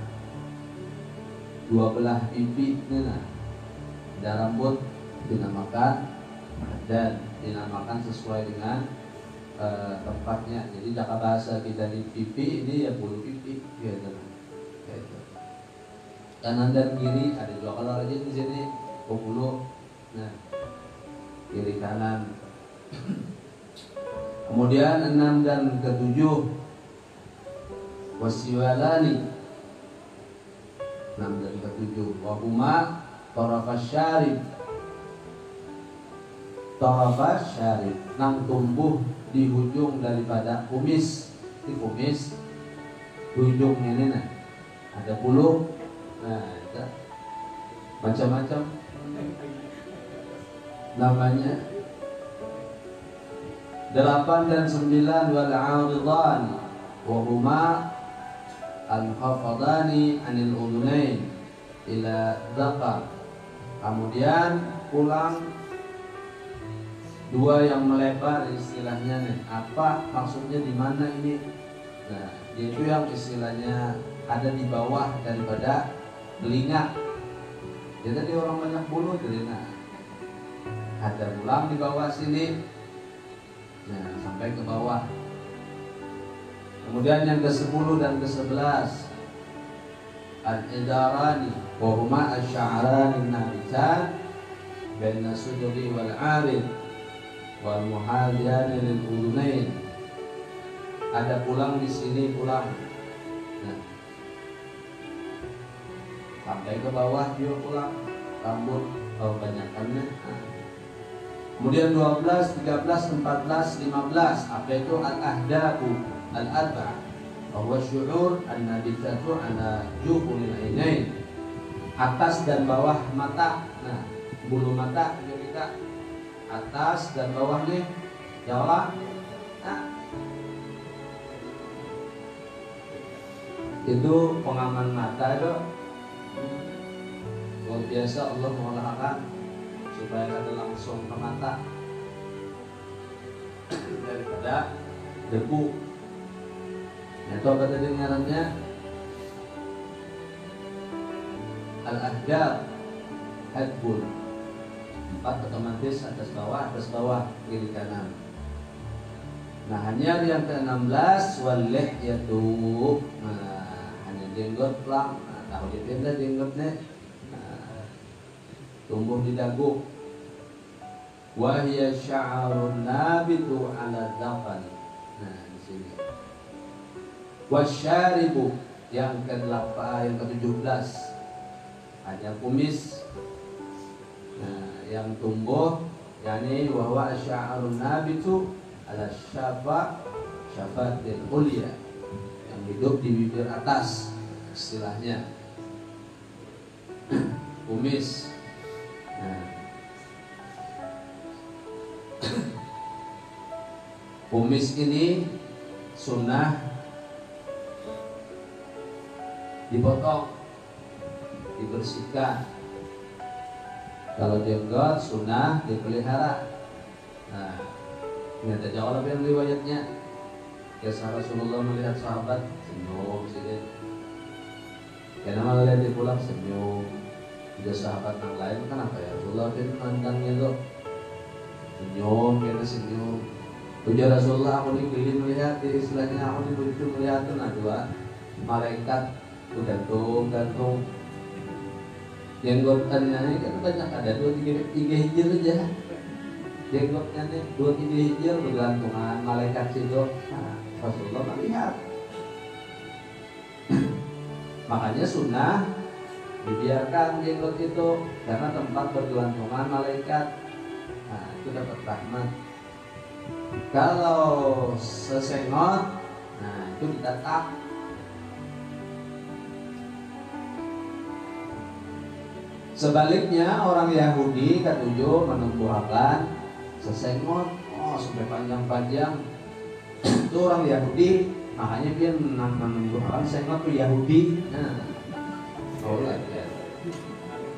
Dua belah pipi nah. Ada rambut dinamakan dan dinamakan sesuai dengan tempatnya. Jadi jika bahasa kita di pipi ini ya bulu pipi gitu. Kanan dan kiri ada dua kalau aja di sini bulu. Nah, kiri kanan. Kemudian 6 dan ke-7 wasiwalani 6 dan ke-7 wa huma tarafas syarib nang tumbuh di ujung daripada kumis. Di kumis ujung ini nah ada bulu. Nah itu macam-macam namanya. 8 dan 9 wal 'aridan wa huma al-khafadani anil udhunain ila dhaqar. Kemudian pulang dua yang melebar istilahnya nih. Apa maksudnya di mana ini? Nah, yaitu yang istilahnya ada di bawah daripada telinga. Jadi orang banyak bulu telinga. Ada tulang di bawah sini. Nah, sampai ke bawah. Kemudian yang ke-10 dan ke-11 al-idarani wa huma asy'aran nabitan baina suduri wal 'arid wal muhadiyani lil udhunain. Ada pulang di sini pulang. Nah, sampai ke bawah dia pulang rambut kebanyakannya. Kemudian 12, 13, 14, 15 apa itu al-ahdabu al-arba' bahwa syu'ur an-nabitatu ala juhulil ainain, atas dan bawah mata. Nah, bulu mata kita atas dan bawahnya jawab. Nah, itu pengaman mata itu luar biasa Allah mengolahkan supaya ada langsung ke mata daripada debu. Itu apa tadi ngarannya? Al-ahdab hadbun. 4 otomatis atas bawah, kiri kanan. Nah, hanya yang ke-16 wal lihyatu. Nah, hanya jenggot lang. Nah, tahu dipindah jenggotnya. Nah, tumbuh di dagu. Wa hiya sya'run nabitu 'ala dhaqan. Nah, di sini. Wasyaribu yang ke-8 yang ke-17 ada kumis. Nah, yang tumbuh yakni wa huwa asy'arun nabitu ala syafatil ulya, yang hidup di bibir atas istilahnya. kumis. Nah, kumis ini sunnah dipotong, dibersihkan. Kalau jenggot sunnah dipelihara. Nah, ini ada jawab yang riwayatnya. Kisah Rasulullah melihat sahabat senyum sedikit. Karena melihat dia pulang senyum. Ada sahabat yang lain kenapa ya Rasulullah dia mandangnya tuh senyum, kita senyum. Ujar Rasulullah, aku dikeliling melihat, istilahnya aku dibujuk melihat tuh dua malaikat tuh gantung. Jenggotannya ini kan banyak, ada 2-3 hijir aja. Jenggotnya nih 2-3 hijir bergantungan malaikat situ. Nah, Rasulullah melihat. Makanya sunnah dibiarkan jenggot itu karena tempat bergelantungan malaikat. Nah, itu dapat rahmat. Kalau sesengot, nah itu ditatak. Sebaliknya orang Yahudi ketujuh menumbuhkan sesengot, sampai panjang-panjang. Itu orang Yahudi, makanya dia menumbuhkan sengot itu Yahudi. Nah,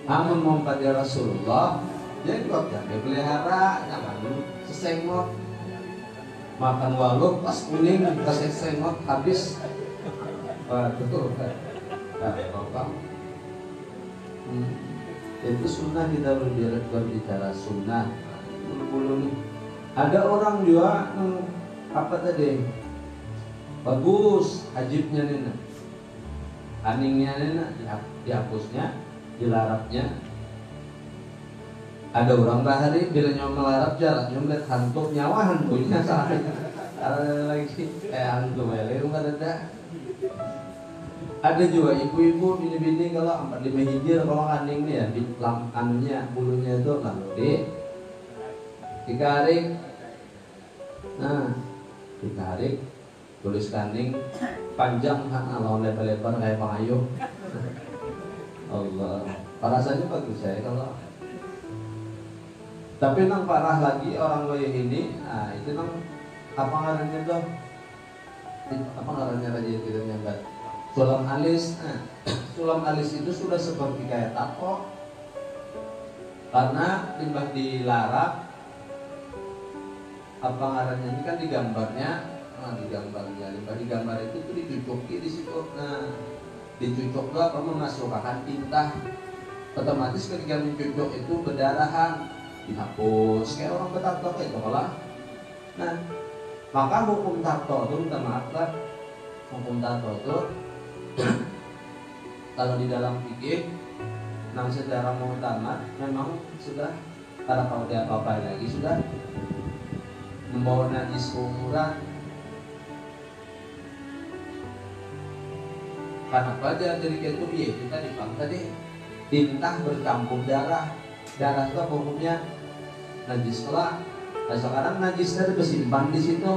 namun mempada Rasulullah jenggot yang dipelihara, jangan sesengot. Makan waluh pas kuning kasih sengot habis. Betul kan? Bapak. Itu sunnah, kita berbicara sunnah. Bulu-bulu nih. Ada orang juga apa tadi? Bagus hajibnya nih. Aningnya nih dihapusnya, dilarapnya. Ada orang bahari bila nyawa melarap jaraknya melihat hantu, nyawa hantunya salah. Ada lagi hantu meleleh ada. Ada juga ibu-ibu bini-bini kalau 45 hijir kalau kaning nih ya di anunya bulunya itu lalu ditarik. Nah, ditarik tulis kaning panjang kalau lebar-lebar kayak pengayuh. Allah, rasanya bagus saya kalau. Tapi nang parah lagi orang loyeh ini, nah itu nang apa ngarannya tuh? Apa ngarannya aja itu nyambat? Sulam alis. Nah, sulam alis itu sudah seperti kayak tato. Karena limbah dilarap, apa ngarannya ini kan digambarnya, limbah digambar itu tuh dicucuki di situ. Nah, dicucuk tuh apa memasukkan tintah. Otomatis ketika mencucuk itu berdarahan, dihapus kayak orang bertato kayak malah. Nah, maka hukum tato itu minta maaf kan, hukum tato itu kalau di dalam fikih nang secara muhtamat memang sudah, karena kalau dia apa-apa lagi sudah membawa najis umuran. Karena pada dari itu kita dipang tadi tintah bercampur darah itu hukumnya najis kelak. Nah, sekarang najisnya tersimpan di situ.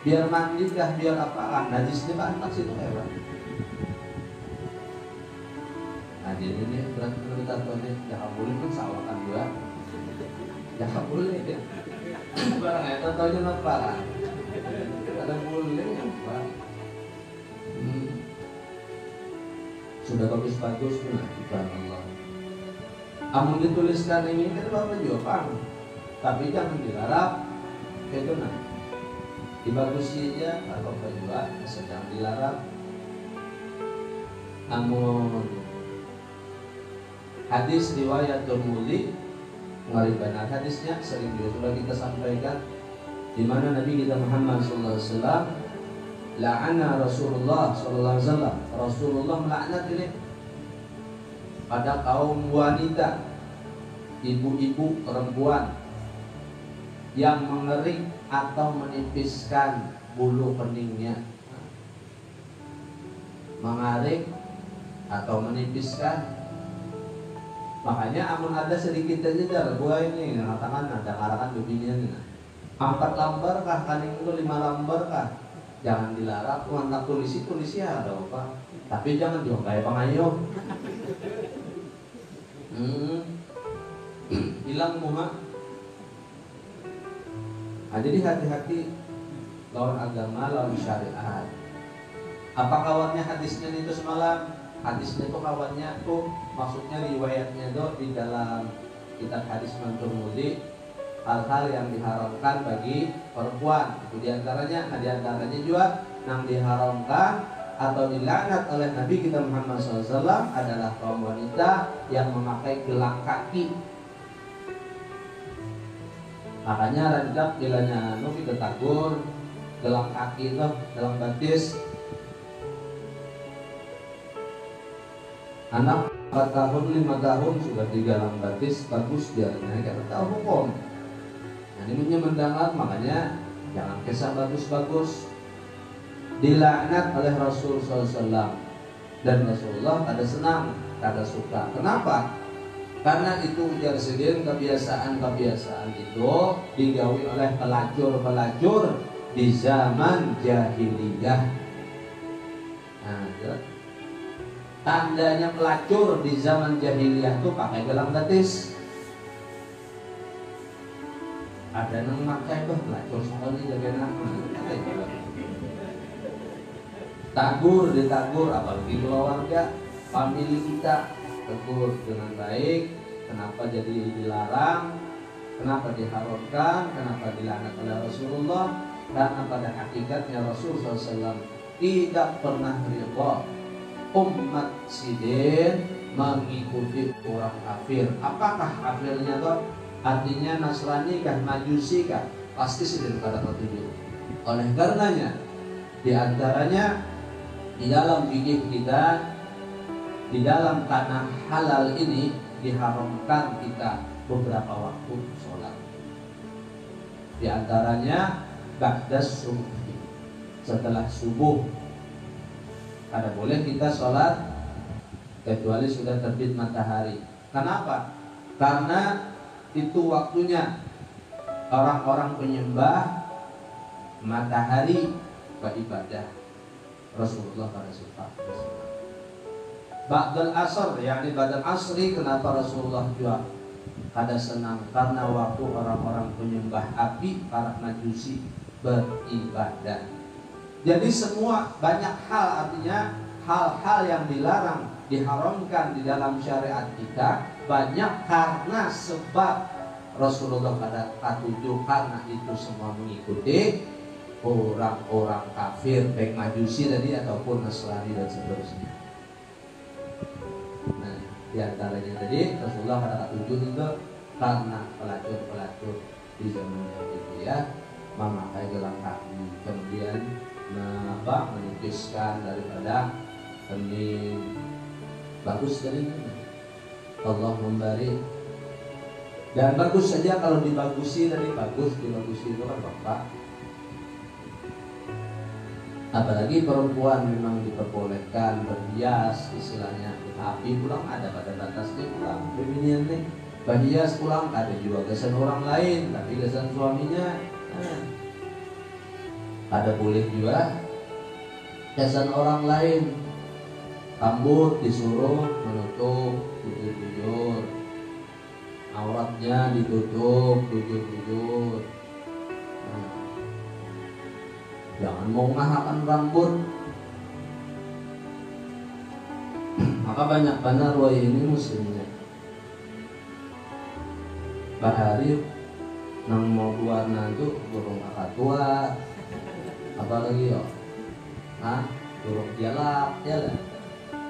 Biar mandi kah, biar apa, najisnya banyak situ hebat. Nah, jadi ini berarti tato-nya jangan boleh pun sawakan juga. Jangan boleh ya. Barang ya tato-nya apa? Ada boleh apa? Sudah bagus-bagus nah, subhanallah. Amun dituliskan ini kan bapak jawaban, tapi jangan dilarap. Itu nah, dibagusi aja bapak juga sedang dilarap. Namun hadis riwayat Tirmidzi mengaribakan hadisnya sering juga sudah kita sampaikan, di mana Nabi kita Muhammad SAW la'ana Rasulullah SAW. Rasulullah melaknat ini pada kaum wanita, ibu-ibu perempuan yang mengering atau menipiskan bulu keningnya, mengarik atau menipiskan. Makanya amun ada sedikit aja jar gua ini mengatakan ada karangan beginian, 4 lembar kah kaning itu 5 lembar kah, jangan dilarap. Mantap polisi ada apa Tapi jangan juga kayak pengayuh. Hilang muha. Nah, jadi hati-hati lawan agama, lawan syariat. Apa kawannya hadisnya itu semalam? Hadisnya itu kawannya tuh, maksudnya riwayatnya tuh di dalam kitab hadis Tirmidzi, hal-hal yang diharamkan bagi perempuan. Itu diantaranya juga yang diharamkan atau dilaknat oleh Nabi kita Muhammad SAW adalah kaum wanita yang memakai gelang kaki. Makanya Rajab bilanya kita tagur gelang kaki itu, gelang batis. Anak 4 tahun, 5 tahun sudah digalang batis, bagus diaranya karena tahu hukum. Nah, ini mendengar, makanya jangan kisah bagus-bagus. Dilaknat oleh Rasul SAW, dan Rasulullah ada senang, ada suka. Kenapa? Karena itu ujar sedin kebiasaan itu digawi oleh pelacur di zaman jahiliyah. Nah, tandanya pelacur di zaman jahiliyah tuh pakai gelang batis. Ada yang pakai pelacur sekali jaga nama. Ditagur, apalagi keluarga, famili kita, tegur dengan baik. Kenapa jadi dilarang? Kenapa diharamkan? Kenapa dilaknat oleh Rasulullah? Karena pada hakikatnya Rasulullah SAW tidak pernah ridha umat sidin mengikuti orang kafir. Apakah kafirnya toh? Artinya Nasrani kah, Majusi kah? Pasti sidin pada petunjuk. Oleh karenanya, di antaranya di dalam fikih kita, di dalam tanah halal ini diharamkan kita beberapa waktu sholat. Di antaranya ba'das subuh, setelah subuh kada boleh kita sholat kecuali sudah terbit matahari. Kenapa? Karena itu waktunya orang-orang penyembah matahari beribadah. Rasulullah pada suka. Ba'dal asr, yakni ba'dal asri, kenapa Rasulullah juga kada senang? Karena waktu orang-orang penyembah api, para majusi beribadah. Jadi semua banyak hal, artinya hal-hal yang dilarang, diharamkan di dalam syariat kita banyak karena sebab Rasulullah pada katujuh, karena itu semua mengikuti orang-orang kafir, baik majusi tadi ataupun Nasrani dan seterusnya. Nah, diantaranya tadi Rasulullah pada katujuh itu karena pelacur-pelacur di zaman jahiliyah memakai gelang kaki, kemudian menipiskan daripada kening. Bagus dari mana? Allah memberi. Dan bagus saja kalau dibagusi, dari bagus dibagusi itu kan bapak. Apalagi perempuan memang diperbolehkan berhias, istilahnya api pulang ada pada batasnya, pulang feminian nih berhias pulang, ada juga kesan orang lain tapi kesan suaminya. Ada boleh juga kesan orang lain, rambut disuruh menutup bujur-bujur, auratnya ditutup bujur-bujur. Jangan mau ngahakan rambut. Maka banyak benar wah ini muslimnya. Bahari nang mau keluar nanti burung akak tua, apalagi yo, burung jalak, ya lah.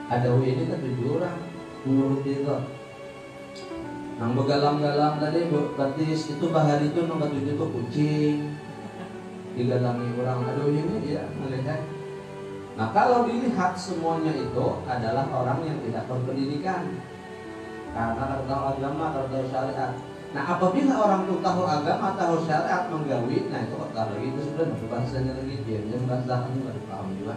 Ada ini kan 7 orang menurut itu. Nang begalang-galang tadi batis itu bahari itu nomor 7 itu kucing. Digalangi orang, aduh ini ya melihat. Nah kalau dilihat semuanya itu adalah orang yang tidak berpendidikan, karena tahu agama, tahu syariat. Nah apabila orang itu tahu agama, tahu syariat, menggawi, nah itu kalau itu sudah bahasanya lagi dia bahasanya baru paham juga.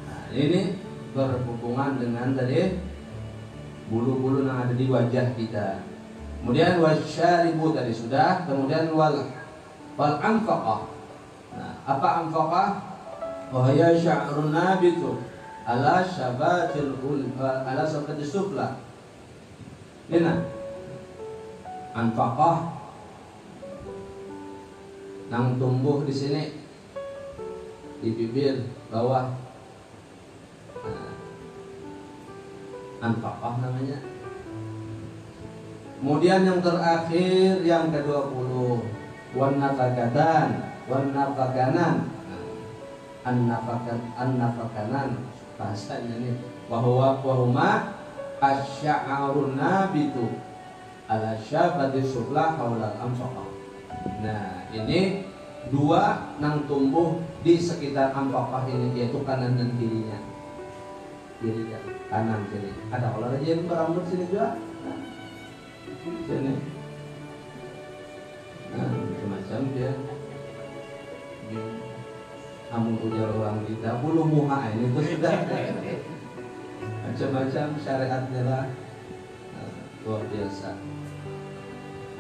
Nah ini berhubungan dengan tadi bulu-bulu yang ada di wajah kita. Kemudian wasyaribu tadi sudah, kemudian wal anfaqah. Nah, apa anfaqah? Wahya sya'run nabitu ala syabatil ala syabatil sufla. Lina anfaqah nang tumbuh di sini di bibir bawah. Anfaqah namanya. Kemudian yang terakhir yang ke-20 wan nafakanan an-nafakanan bahasanya ini bahwa wahuma asy'arun nabitu ala syabati sufla haulal anfaqah. Nah, ini dua nang tumbuh di sekitar anfaqah ini, yaitu kanan dan kirinya. Kiri kanan kiri. Ada olahraga yang berambut sini juga. Nah, sini. Nah, macam-macam dia. Amun ujar orang kita bulu muha ini itu sudah macam-macam syariatnya lah. Luar biasa.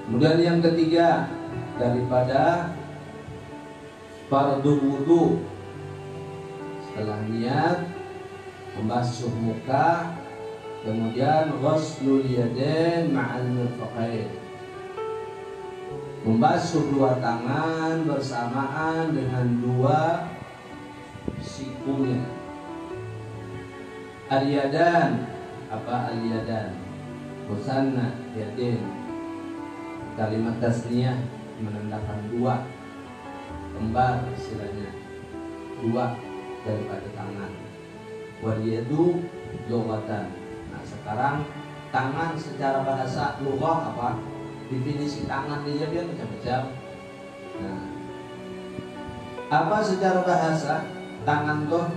Kemudian yang ketiga daripada fardu wudu, setelah niat membasuh muka, kemudian ghuslul yadain ma'al mirfaqain, membasuh dua tangan bersamaan dengan dua sikunya. Al-yadan, apa al-yadan? Musanna yadin, kalimat tasniyah menandakan dua, kembar istilahnya, dua daripada tangan. Wal yadu lughatan. Nah, sekarang tangan secara bahasa lughah apa? Definisi tangan dia macam-macam. Nah, apa secara bahasa tangan tuh?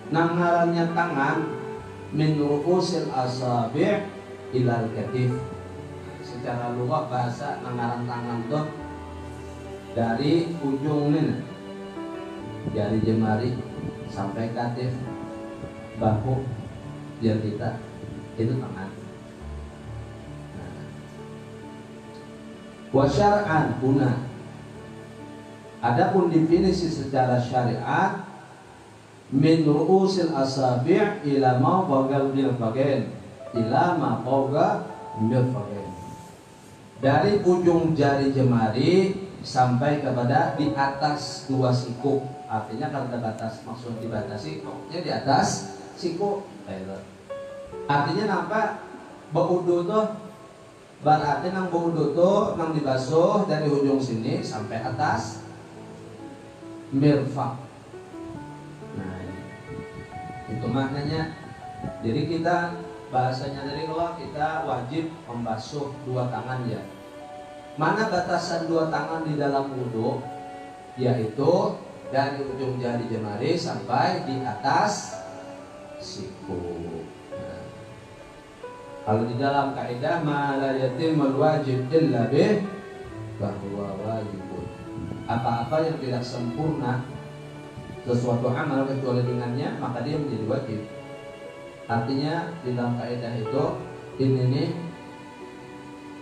Namarannya tangan min ru'usil asabi' ilal katif. Secara lughah bahasa namaran tangan tuh dari ujung ini, dari jemari sampai katif bahu dia kita, itu tangan. Wa syar'an guna. Adapun definisi secara syariat min ru'usil asabi' ila ma bagal mirfaqain, ila ma bagal mirfaqain, dari ujung jari jemari sampai kepada di atas dua siku. Artinya kalau di atas maksud dibatasi, pokoknya di atas siku. Artinya nampak baudu tuh, berarti nang baudu tuh nang dibasuh dari ujung sini sampai atas mirfaq. Nah, itu maknanya. Jadi kita bahasanya dari Allah, kita wajib membasuh dua tangan ya. Mana batasan dua tangan di dalam wudu? Yaitu dari ujung jari jemari sampai di atas siku. Nah, kalau di dalam kaidah ma la yatimul wajib illa bih bahwa wajibun. Apa-apa yang tidak sempurna sesuatu amal kecuali dengannya, maka dia menjadi wajib. Artinya di dalam kaidah itu ini nih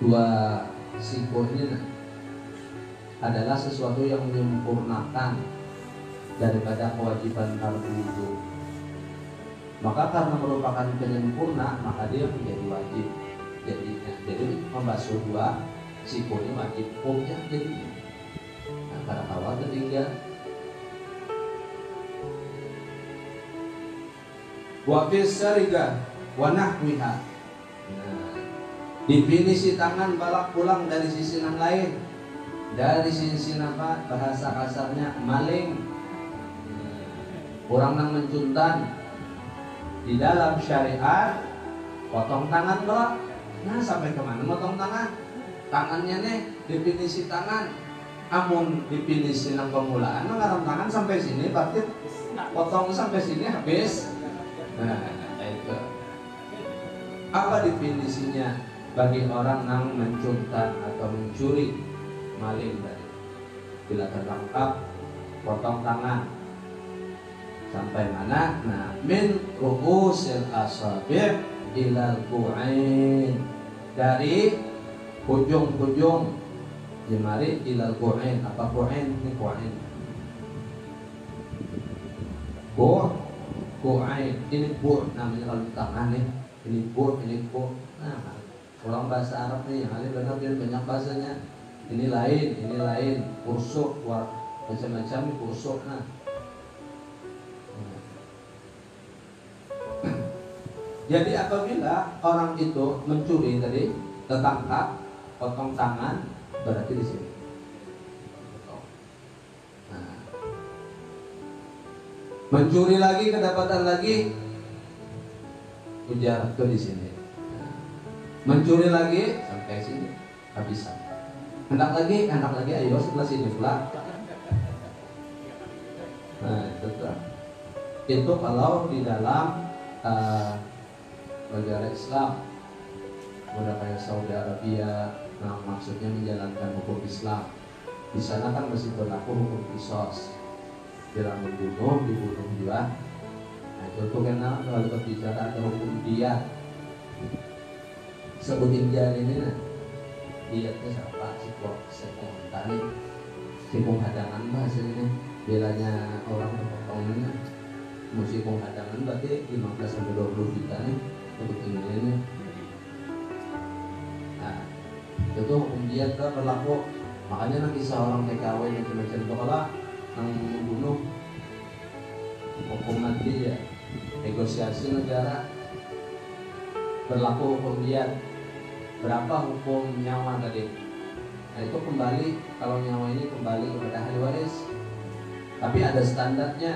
dua siku ini adalah sesuatu yang menyempurnakan daripada kewajiban fardu wudu. Maka karena merupakan penyempurna, maka dia menjadi wajib. Jadi membasuh dua siku ini wajib hukumnya jadinya. Nah, karena awal ketiga wa fis sarigah wa nahwiha. Nah, definisi tangan balak pulang dari sisi yang lain, dari sisi apa? Bahasa kasarnya maling, orang nang mencuntan. Di dalam syariat potong tangan doang. Nah, sampai kemana potong tangan? Tangannya nih definisi tangan. Amun definisi nang pemulaan ngaram tangan sampai sini, berarti potong sampai sini habis. Nah, itu apa definisinya bagi orang yang mencuntan atau mencuri, maling tadi? Bila tertangkap, potong tangan sampai mana? Nah, min ru'usil asabi' ilal qu'ain, dari ujung-ujung jemari ilal qu'ain. Apa qu'ain? Ini qu'ain Go'ain, ini bur namanya kalau di tangan nih, ini bur. Nah, orang bahasa Arab nih yang benar dia banyak bahasanya. Ini lain, kursuk, macam-macam kursuk. Nah, jadi apabila orang itu mencuri tadi, tertangkap, potong tangan, berarti di sini. Nah, mencuri lagi, kedapatan lagi, ujar ke di sini. Nah, mencuri lagi sampai sini, habisan. Hendak lagi, ayo sebelah sini pula. Nah, itu kalau di dalam negara Islam, udah kayak Saudi Arabia, nah maksudnya menjalankan hukum Islam. Di sana kan masih berlaku hukum qisas. Bila membunuh, dibunuh juga. Nah, itu tuh karena kalau berbicara ada hukum diyat. Sebutin dia ini, nah, diyatnya siapa? Sikung tani, sikung hadangan bahasa ini. Bilanya orang berpotongnya, musikung hadangan berarti 15-20 juta nih. Ini. Nah, itu hukum dia berlaku. Makanya nanti seorang TKW macam-macam itu kalau yang membunuh hukum mati ya, negosiasi negara berlaku hukum dia. Berapa hukum nyawa tadi? Nah, itu kembali, kalau nyawa ini kembali kepada ahli waris. Tapi ada standarnya.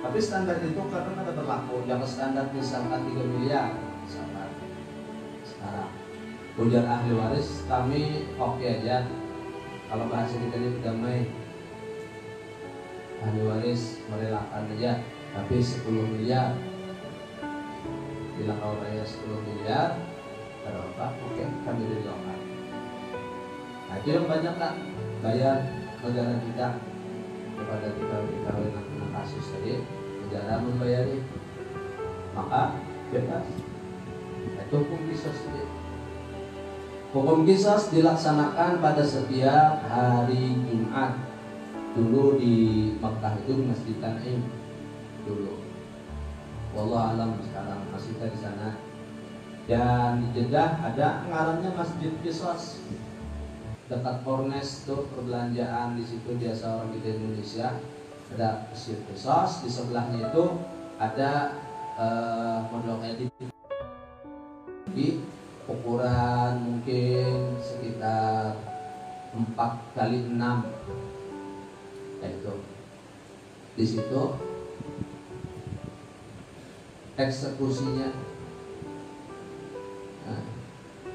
Tapi standar itu karena ada berlaku. Jangan standar misalkan 3 miliar misalkan. Sekarang ujar ahli waris kami oke aja. Kalau bahasa kita ini damai, ahli waris merelakan aja. Tapi 10 miliar. Bila kau bayar 10 miliar, berapa? Oke, kami relakan. Nah, itu yang banyak kan bayar negara kita kepada kita yang kasus tadi, negara membayari, maka bebas. Itu hukum qisas. Hukum qisas dilaksanakan pada setiap hari Jumat. Dulu di Makkah itu di Masjid Tan'im dulu. Wallahu alam sekarang masih di sana. Dan di Jeddah ada ngarannya Masjid Qisas. Dekat Ornes tuh perbelanjaan, di situ biasa orang di Indonesia. Ada Masjid Qisas, di sebelahnya itu ada pondok edit di ukuran mungkin sekitar 4x6. Itu di situ eksekusinya. Nah,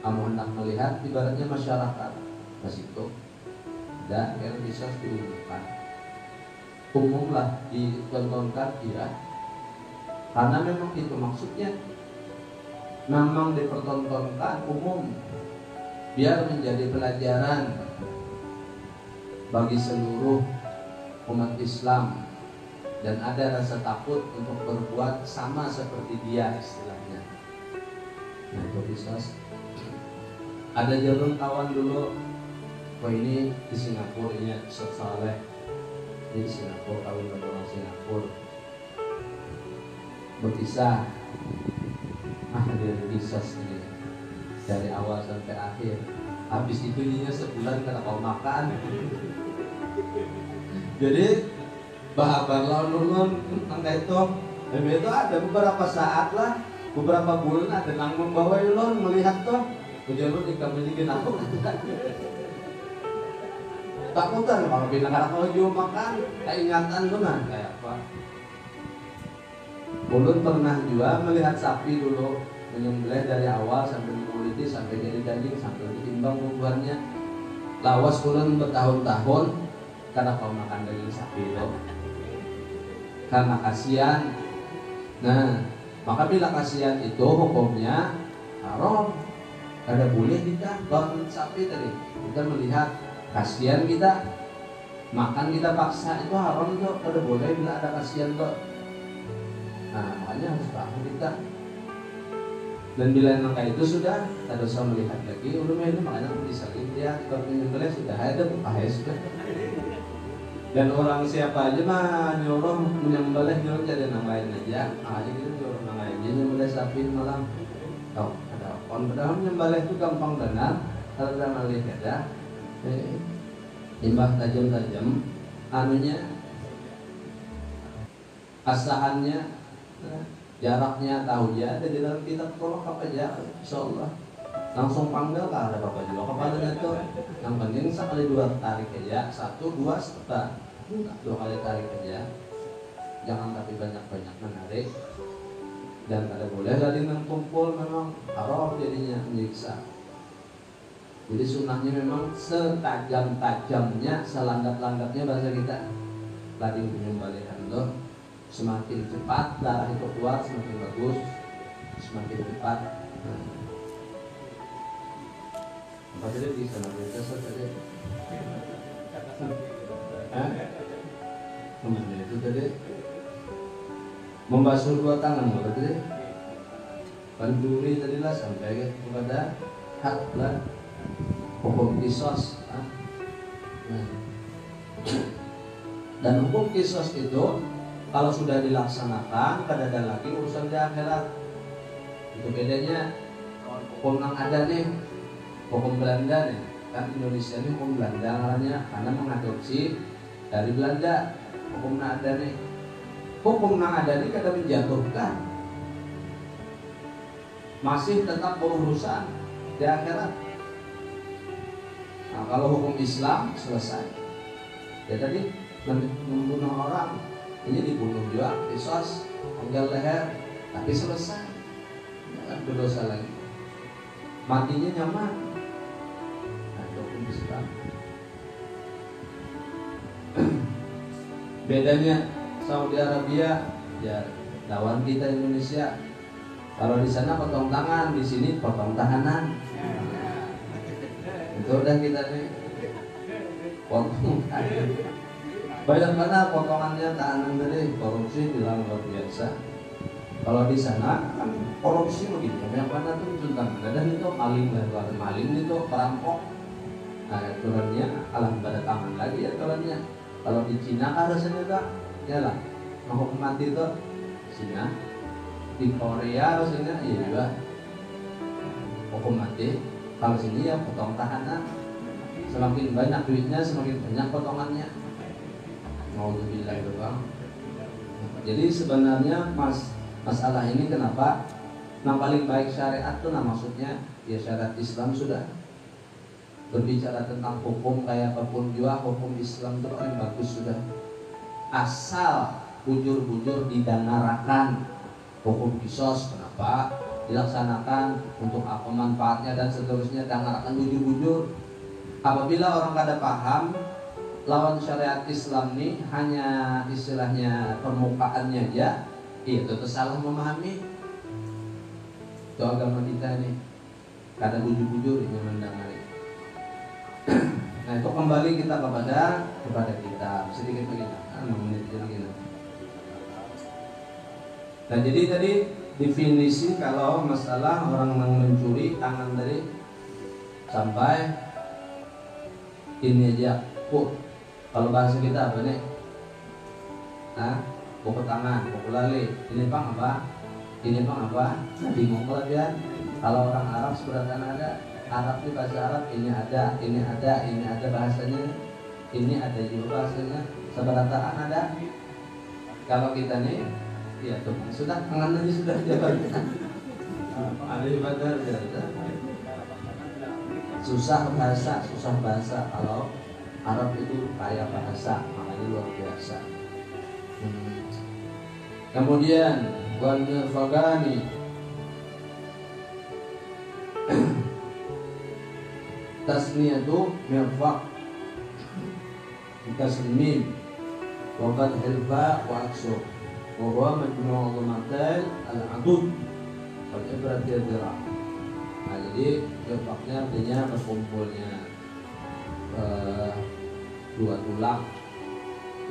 kamu hendak melihat ibaratnya masyarakat ke situ dan yang bisa diumumkan. Umumlah ditontonkan ya, karena memang itu maksudnya, memang dipertontonkan umum biar menjadi pelajaran bagi seluruh umat Islam dan ada rasa takut untuk berbuat sama seperti dia istilahnya. Nah, itu bisa. Ada jalur kawan dulu, ini di Singapura, ini Ustaz Saleh di Singapura, kawin dengan orang Singapura, berkisah dari kisah ini dari awal sampai akhir. Habis itu ininya sebulan karena kau makan. Jadi bahabar lawan angka itu ada beberapa saat lah, beberapa bulan ada nang membawa ulun melihat tuh ujalun ikan bikin aku. Takutan kalau bina karena kalau jual makan, keingatan tuh nah kayak apa? Ulun pernah juga melihat sapi dulu menyembelih dari awal sampai menguliti sampai jadi daging sampai ditimbang bubuhannya. Lawas ulun bertahun-tahun karena kau makan daging sapi itu karena kasihan. Nah, maka bila kasihan itu hukumnya haram. Kada boleh kita bangun sapi tadi. Kita melihat kasihan kita makan, kita paksa, itu haram tuh. Kada boleh bila ada kasihan tuh. Nah, makanya harus paham kita. Dan bila angka itu sudah tidak usah melihat lagi ulumnya itu, makanya bisa dia kalau menyembelih sudah ada tuh sudah. Dan orang siapa aja mah nyuruh menyembelih nyuruh jadi nambahin aja, aja gitu nyuruh nambahin aja nyembelih sapi malam. Tahu ada on padahal menyembelih itu gampang benar, kalau udah malih ada. Limbah tajam-tajam, anunya, asahannya, jaraknya tahu ya, ada di dalam kitab Tolak apa aja, insyaallah. Langsung panggil kan ada apa juga kepalanya tuh. Yang penting sekali dua tarik aja, satu dua setelah dua kali tarik aja. Jangan tapi banyak-banyak menarik. Dan kada boleh lagi kumpul, memang haram jadinya menyiksa. Jadi sunnahnya memang setajam-tajamnya, selanggap-langgapnya bahasa kita. Lagi penyembelihan tuh semakin cepat darah itu keluar semakin bagus, semakin cepat. Apa tadi di sana kita tadi? Kemana itu tadi? Membasuh dua tangan berarti banduri tadilah sampai kepada hak lah hukum kisos. Dan hukum kisos itu kalau sudah dilaksanakan kada ada lagi urusan di akhirat. Itu bedanya hukum yang ada nih. Hukum Belanda nih, kan Indonesia ini hukum Belanda karena mengadopsi dari Belanda. Hukum yang ada nih, hukum yang ada nih kada menjatuhkan, masih tetap berurusan di akhirat. Nah, kalau hukum Islam selesai, ya tadi membunuh orang, ini dibunuh juga, kisos, penggal leher, tapi selesai, jangan berdosa lagi, matinya nyaman. Islam. Bedanya Saudi Arabia ya lawan kita Indonesia. Kalau di sana potong tangan, di sini potong tahanan. Itu udah kita nih potong tangan. Banyak mana potongannya tahanan tadi, korupsi bilang luar biasa. Kalau di sana kan korupsi begitu, banyak mana tuh tentang dan itu maling itu perampok. Nah, aturannya alam pada tangan lagi aturannya. Kalau di Cina kan rasanya tak, ya lah, mau mati itu Cina. Di Korea rasanya iya juga hukum mati. Kalau sini ya potong tahanan. Semakin banyak duitnya, semakin banyak potongannya. Mau dibilang itu bang. Jadi sebenarnya masalah ini kenapa? Yang paling baik syariat itu, nah maksudnya ya syariat Islam sudah. Berbicara tentang hukum kayak apapun juga, hukum Islam itu paling bagus sudah. Asal bujur-bujur didangarakan. Hukum kisos kenapa dilaksanakan, untuk apa manfaatnya dan seterusnya, dangarakan bujur-bujur. Apabila orang kada paham lawan syariat Islam nih hanya istilahnya permukaannya aja, itu salah memahami. Itu agama kita nih kada bujur-bujur ini mendangari. Nah itu kembali kita kepada kita sedikit lagi, 6 menit lagi. Nah jadi tadi definisi kalau masalah orang yang mencuri tangan tadi sampai ini aja, kalau bahasa kita apa nih? Pukul tangan, pukul lali, ini bang apa? Ini bang apa? Bingung kalian. Kalau orang Arab sebenarnya ada. Arab itu bahasa Arab ini ada bahasanya, ini ada juga bahasanya, seberataan ada. Kalau kita nih, ya tuh sudah tangan aja sudah jabarkan. Ada ibadah susah bahasa. Kalau Arab itu kaya bahasa, makanya luar biasa. Kemudian Wan Fagani tasmiyatu mirfaq tasmim wa qad hilfa wa aksu wa huwa majmu'u dhamatal al-adud wal ibrat yadra. Nah jadi mirfaqnya artinya berkumpulnya dua tulang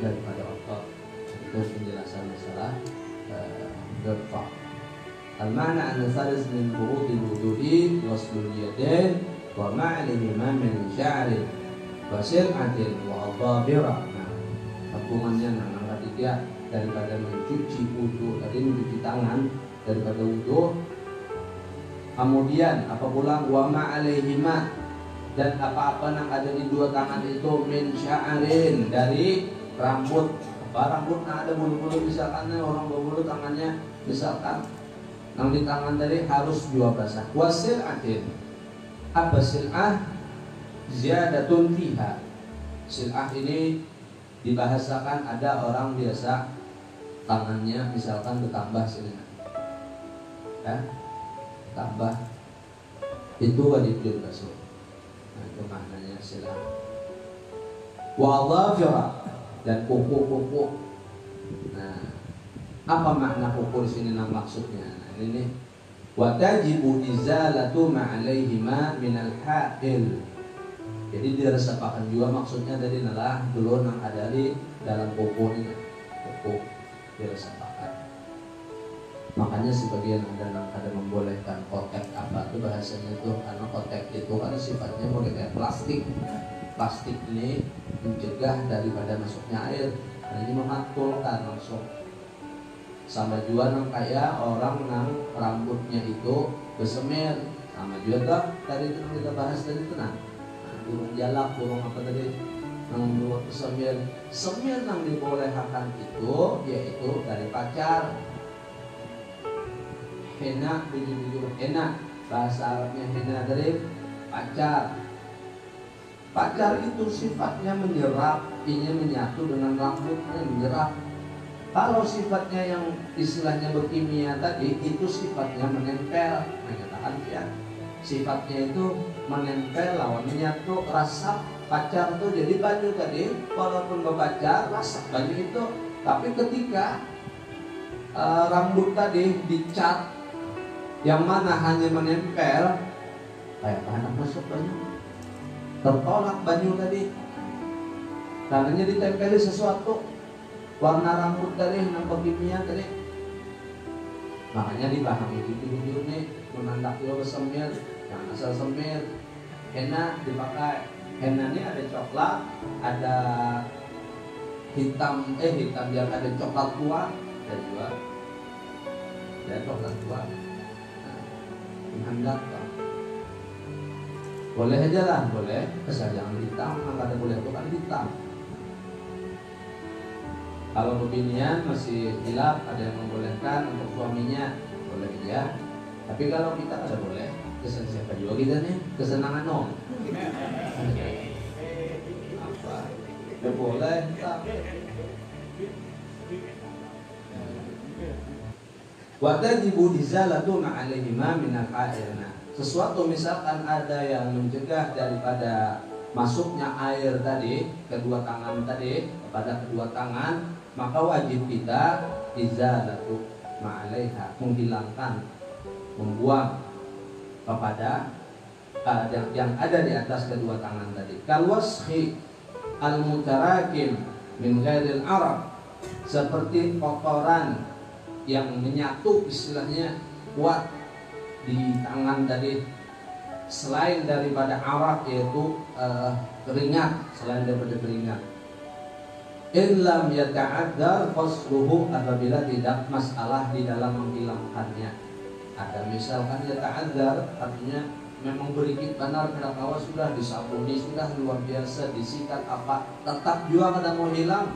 daripada otot. Itu penjelasan masalah mirfaq. Al-ma'na an salis min furudil wudu'i waslul yadain wa ma'al imam min sya'rin wa sir'atin wa adhabira. hukumannya yang ketiga daripada mencuci wudu tadi, mencuci tangan daripada wudu. Kemudian apa pula wa ma alaihima, dan apa-apa yang ada di dua tangan itu min sya'arin, dari rambut. Apa rambut yang ada bulu-bulu, misalkan orang berbulu tangannya, misalkan yang di tangan tadi harus dua basah. Wasil'atin, apa sil'ah? Ziyadatun fiha. Sil'ah ini dibahasakan ada orang biasa tangannya misalkan ditambah sil'ah, ya, tambah itu wajib basuh. Nah, itu maknanya sil'ah. Wa dhafira, dan kuku-kuku. Nah, apa makna kuku di sini? Nah, maksudnya ini nih, wa tajibu izalatu ma'alaihima minal ha'il. Jadi diresapakan juga maksudnya dari nalah dulu yang ada di dalam kuku ini, kuku diresapakan. Makanya sebagian ada membolehkan kotek, apa itu bahasanya itu, karena kotek itu kan sifatnya boleh kayak plastik. Plastik ini mencegah daripada masuknya air, dan ini memantulkan langsung. Sama juga yang kayak orang yang rambutnya itu bersemir, sama juga tadi itu kita bahas tadi itu burung jalak, burung apa tadi yang membuat semir. Semir yang dibolehkan itu yaitu dari pacar. Henna, bujur-bujur henna, bahasa Arabnya henna dari pacar. Pacar itu sifatnya menyerap, ini menyatu dengan rambutnya, menyerap. Kalau sifatnya yang istilahnya berkimia tadi, itu sifatnya menempel. Menyatakan ya, sifatnya itu menempel, lawan menyatu, rasap. Pacar itu jadi baju tadi, walaupun berpacar, rasap baju itu. Tapi ketika rambut tadi dicat, yang mana hanya menempel, kayak anak masuk baju, tertolak baju tadi, karenanya ditempeli sesuatu, warna rambut tadi, nampak kimia tadi. Makanya dipahami bujur nih, menandak juga semir, yang asal semir. Henna dipakai, henna ini ada coklat, ada hitam yang ada coklat tua, dan juga ada coklat tua. Hendak boleh aja lah, boleh, asal jangan hitam, maka ada boleh bukan hitam. Kalau beginian masih hilaf, ada yang membolehkan untuk suaminya, boleh aja. Tapi kalau kita ada boleh, kesan siapa juga kita nih, kesenangan no. Apa? Tidak boleh, tak. Wa tajibu izalatu ma'alaihima minal airna. Sesuatu misalkan ada yang mencegah daripada masuknya air tadi, kedua tangan tadi, kepada kedua tangan, maka wajib kita izalatu ma'alaiha, menghilangkan, membuang kepada yang ada di atas kedua tangan tadi. Kalwashi al-mutarakim min ghairil arab, seperti kotoran yang menyatu istilahnya kuat di tangan tadi, selain daripada arak yaitu keringat, selain daripada keringat. Illam yata'addar fasluhu, apabila tidak masalah di dalam menghilangkannya. Ada misalkan yata'addar, artinya memang berikit benar pada kawas sudah disabuni, sudah luar biasa, disikat apa, tetap juga kada mau hilang.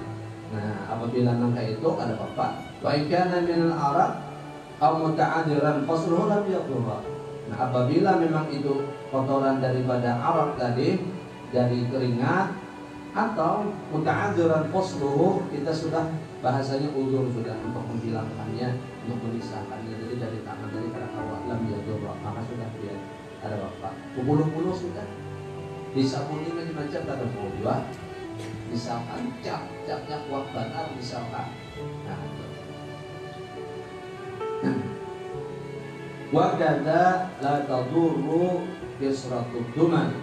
Nah, apabila nangka itu ada apa-apa. Wa ikana minal araq aw muta'adiran fasluhu lam yaqulha. Nah, apabila memang itu kotoran daripada araq tadi, dari keringat, atau muta'adiran fasluhu, kita sudah bahasanya uzur sudah untuk menghilangkannya, untuk memisahkannya. Jadi dari tangan dari karakawat lam yaqulha, maka sudah dia ada apa. Bulu-bulu sudah disabuni macam-macam, kada mau juga. Misalkan capnya kuat benar, misalkan. Nah, wa kadza la tadurru kisratud duman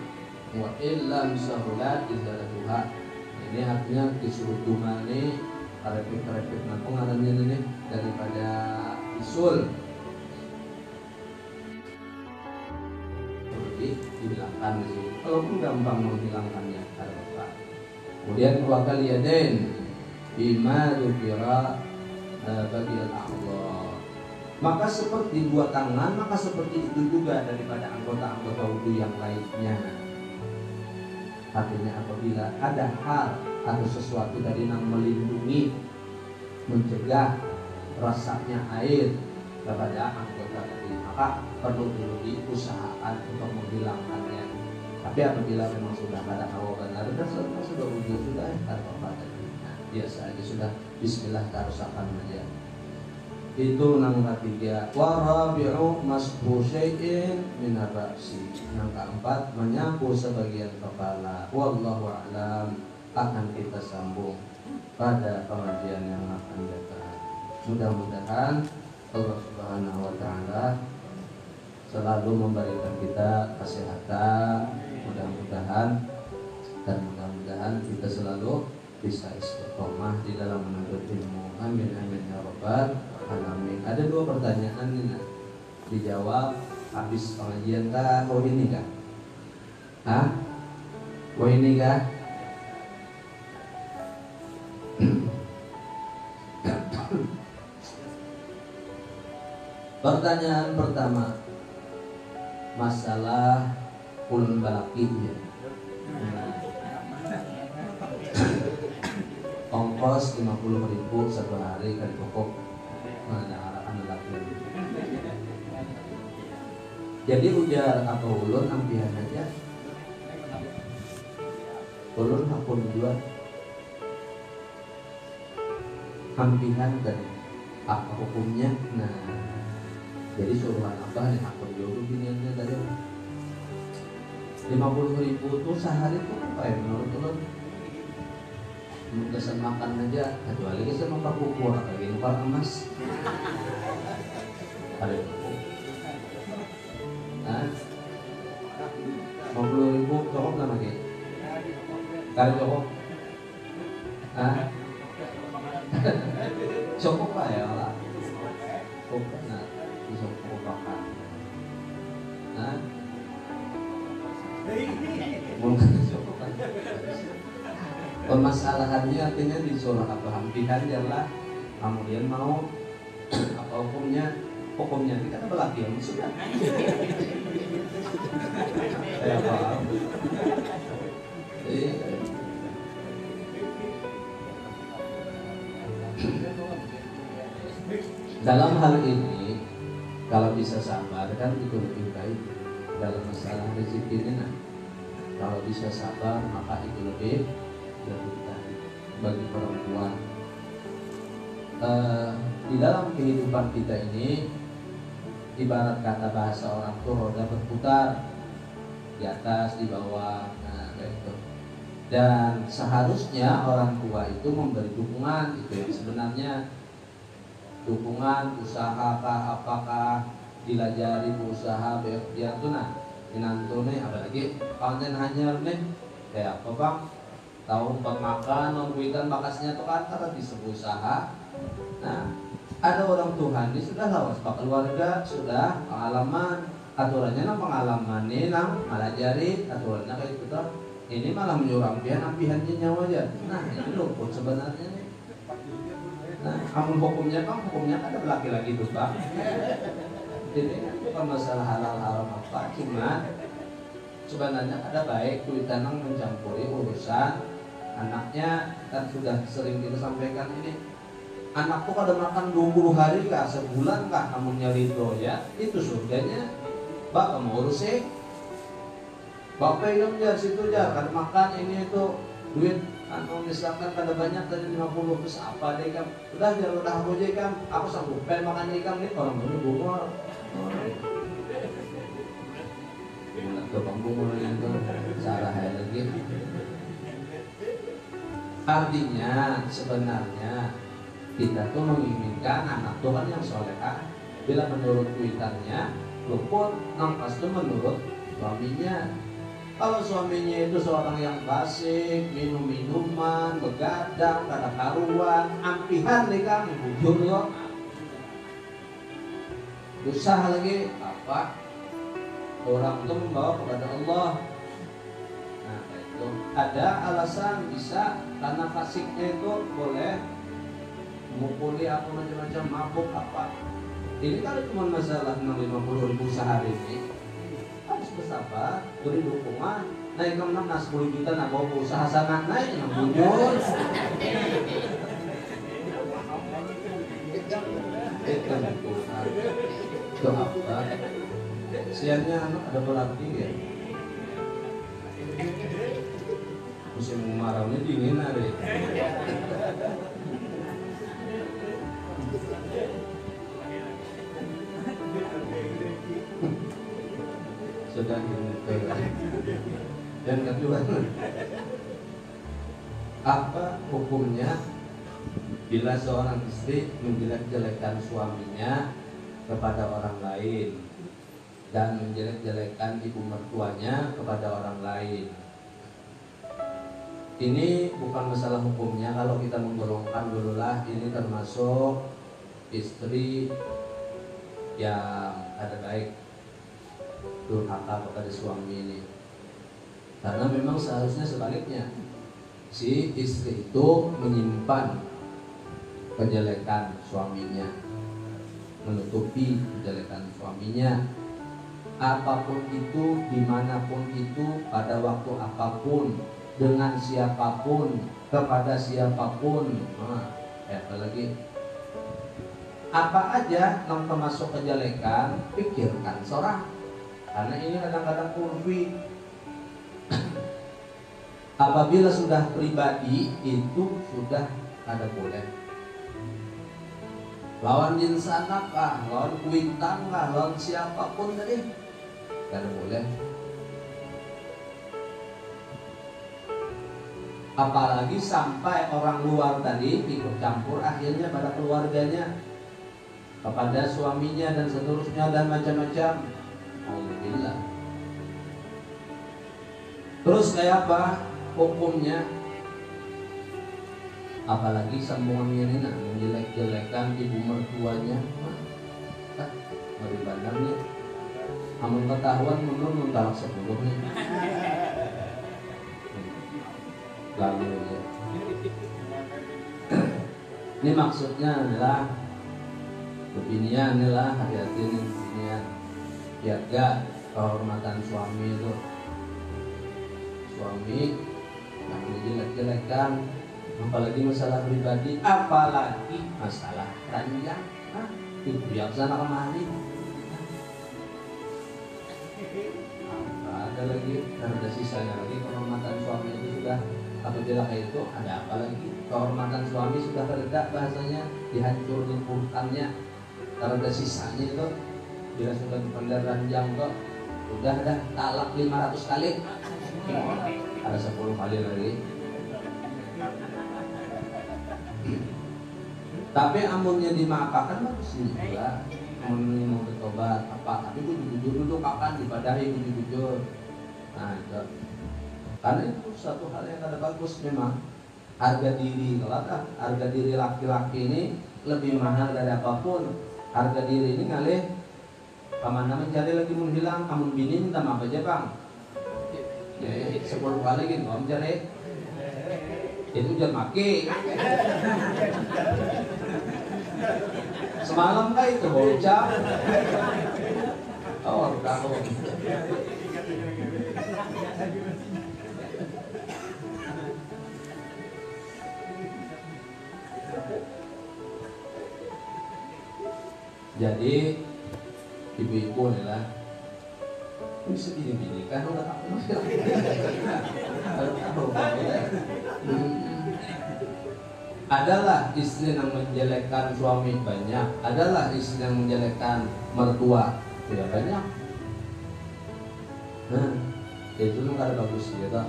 wa illam sahulat izalatuha. Ini artinya disuruh duman ini karepet nampung ngarannya ini daripada isul. Jadi dihilangkan di sini. Kalaupun gampang menghilangkannya, ada apa. Kemudian wakal yadain, bima dzukira bagi Allah. Maka seperti dua tangan, maka seperti itu juga daripada anggota-anggota wudu yang lainnya. Artinya apabila ada hal atau sesuatu tadi yang melindungi, mencegah rasanya air kepada anggota tadi, maka perlu dulu diusahakan untuk menghilangkannya. Tapi apabila memang sudah ada hawa benar, sudah wudu sudah apa tadi, biasa aja sudah bismillah tarusakan aja. Itu nang ketiga. Warabi'u masbu syai'in min ar-ra'si. Yang keempat, menyapu sebagian kepala. Wallahu a'lam. Akan kita sambung pada pengajian yang akan datang. Mudah-mudahan Allah Subhanahu wa taala selalu memberikan kita kesehatan. Mudah-mudahan kita selalu bisa istiqomah di dalam menuntut ilmu. Amin amin ya rabbal alamin. Ada dua pertanyaan nih, nah. Dijawab habis pengajian kah? Oh ini kah? Hah? Oh ini kah? Pertanyaan pertama, masalah ulun balaki ya. Ongkos 50.000 satu hari kali pokok anak laki. Jadi ujar apa ulun ampihan aja. Ulun hakun dua ampihan dan apa hukumnya. Nah, jadi suruhan apa nih hakun dulu biniannya dari 50.000 itu sehari itu apa ya menurut ulun? Kesan makan aja, kecuali kita mau kukur lagi nukar emas. Ada nah, 50.000 cukup nggak lagi? Kali cukup? Cukup lah ya lah. Cukup nah, bisa cukup makan. Nah, mungkin cukup kan? Permasalahannya artinya disuruh apa hampihan jalan, kemudian mau apa hukumnya kita belaki yang sudah. Saya paham. Dalam hal ini kalau bisa sabar kan itu lebih baik dalam masalah rezeki ini. Nah, kalau bisa sabar maka itu lebih bagi perempuan. Di dalam kehidupan kita ini ibarat kata bahasa orang tuh roda berputar di atas di bawah, nah kayak itu. Dan seharusnya orang tua itu memberi dukungan, itu yang sebenarnya dukungan usaha apakah dilajari usaha biar tuh nah inantune apalagi konten hanya nih kayak apa bang tahu makan nongkuitan bakasnya tuh kan karena disebut usaha. Nah, ada orang Tuhan ini sudah lawas pak keluarga sudah pengalaman aturannya nang pengalaman nih nang malah jari aturannya kayak gitu. Ini malah menyuruh ampihannya nyawa aja. Nah ini luput sebenarnya nih. Nah, hukumnya kan ada laki-laki tuh pak. Jadi kan bukan masalah halal haram apa, cuma sebenarnya ada baik kuitan nang mencampuri urusan anaknya. Kan sudah sering kita sampaikan ini, anakku pada makan 20 hari kah, sebulan kah, namunnya ridho ya, itu surganya bapak mau urusin bapak yang jar situ jar, kan makan ini itu duit anu misalkan kada banyak dari 50 terus apa deh kan, udah jar udah aku aja kan, aku sanggup pengen makan ikan nih orang ini bungol ke bangkung itu cara lagi. Artinya sebenarnya kita tuh menginginkan anak tuh kan yang solehah. Bila menurut kuitannya luput, nangkas tuh menurut suaminya. Kalau suaminya itu seorang yang fasik, minum minuman, begadang, kada karuan, ampihan nih kan, bujur loh. Usaha lagi apa? Orang itu membawa kepada Allah. Nah, Tuh, ada alasan bisa karena fasiknya itu boleh memukuli apa macam-macam, mabuk apa. Ini kalau cuma masalah 50.000 sehari ini harus bersabar, beri dukungan. Naik 10 juta nak bawa usaha sangat naik yang mundur. Itu apa? Siangnya ada pelatih ya. Musim kemaraunya dingin hari. Sudah gitu. Dan kedua, apa hukumnya bila seorang istri menjelek-jelekan suaminya kepada orang lain dan menjelek-jelekan ibu mertuanya kepada orang lain? Ini bukan masalah hukumnya. Kalau kita menggolongkan dululah, ini termasuk istri yang ada baik durhaka kepada suami ini. Karena memang seharusnya sebaliknya, si istri itu menyimpan kejelekan suaminya, menutupi kejelekan suaminya, apapun itu, dimanapun itu, pada waktu apapun, dengan siapapun, kepada siapapun. Apalagi apa aja yang termasuk kejelekan, pikirkan seorang. Karena ini kadang-kadang kurvi. Apabila sudah pribadi, itu sudah ada boleh. Lawan insan kah, lawan kuintang kah, lawan siapapun tadi, ada boleh. Apalagi sampai orang luar tadi ikut campur akhirnya pada keluarganya, kepada suaminya dan seterusnya dan macam-macam. Alhamdulillah. Terus kayak apa hukumnya? Apalagi sambungannya ini nak menjelek-jelekan ibu mertuanya, mari pandangnya. Amun ketahuan menurun talak 10 nih. Lalu ya. Ini maksudnya adalah kebinian adalah hati-hati nih kebinian. Jaga kehormatan suami itu. Suami yang dijelek-jelekan, apalagi masalah pribadi, apalagi masalah ranjang, itu yang sana kemari. Ada lagi, ada sisanya lagi kehormatan suami itu sudah. Apabila kayak itu ada apa lagi? Kehormatan suami sudah terdedak, bahasanya dihancur lingkungannya. Kalau ada sisanya itu, bila sudah dipendar ranjang kok, udah dah talak 500 kali, ada 10 kali lagi. Tapi amunnya dimaafkan bagus juga. Amunnya mau bertobat apa? Tapi jujur dulu kapan dipadahi jujur. Nah itu. Karena itu satu hal yang ada bagus memang. Harga diri, harga diri laki-laki ini lebih mahal dari apapun. Harga diri ini ngalih kemana mencari lagi menghilang. Amun bini minta maaf aja bang. 10 kali gitu, om cari. Itu jangan maki. Semalam kah itu bocah? Oh, tahu. Jadi ibu-ibu adalah bisa bini kan udah tahu. Adalah istri yang menjelekkan suami banyak, adalah istri yang menjelekkan mertua ya banyak. Nah, itu nggak ada bagus ya,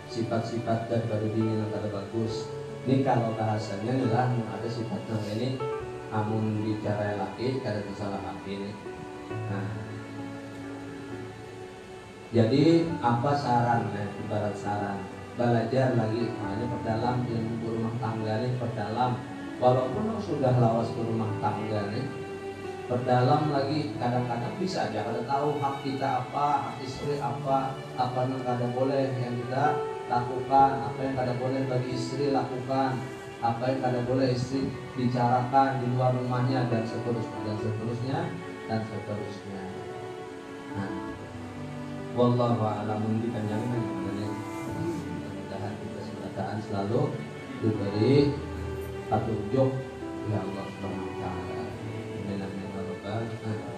sifat-sifat daripada bini yang ada bagus. Ini kalau bahasanya adalah ada sifat yang ini. Amun bicara laki, kada bisa laki ini. Nah, jadi apa saran? Ibarat saran, belajar lagi. Nah, ini perdalam ilmu rumah tangga ini perdalam. Walaupun sudah lawas ke rumah tangga nih, perdalam lagi, kadang-kadang bisa aja kada tahu hak kita apa, hak istri apa yang kada boleh yang kita lakukan, apa yang kada boleh bagi istri lakukan, apa yang kada boleh istri bicarakan di luar rumahnya, dan seterusnya dan seterusnya dan seterusnya. Nah, wallahu a'lam dipanjangin namanya. Mudah-mudahan kita sebataan selalu diberi petunjuk ya Allah Subhanahu wa taala. Amin amin ya rabbal alamin.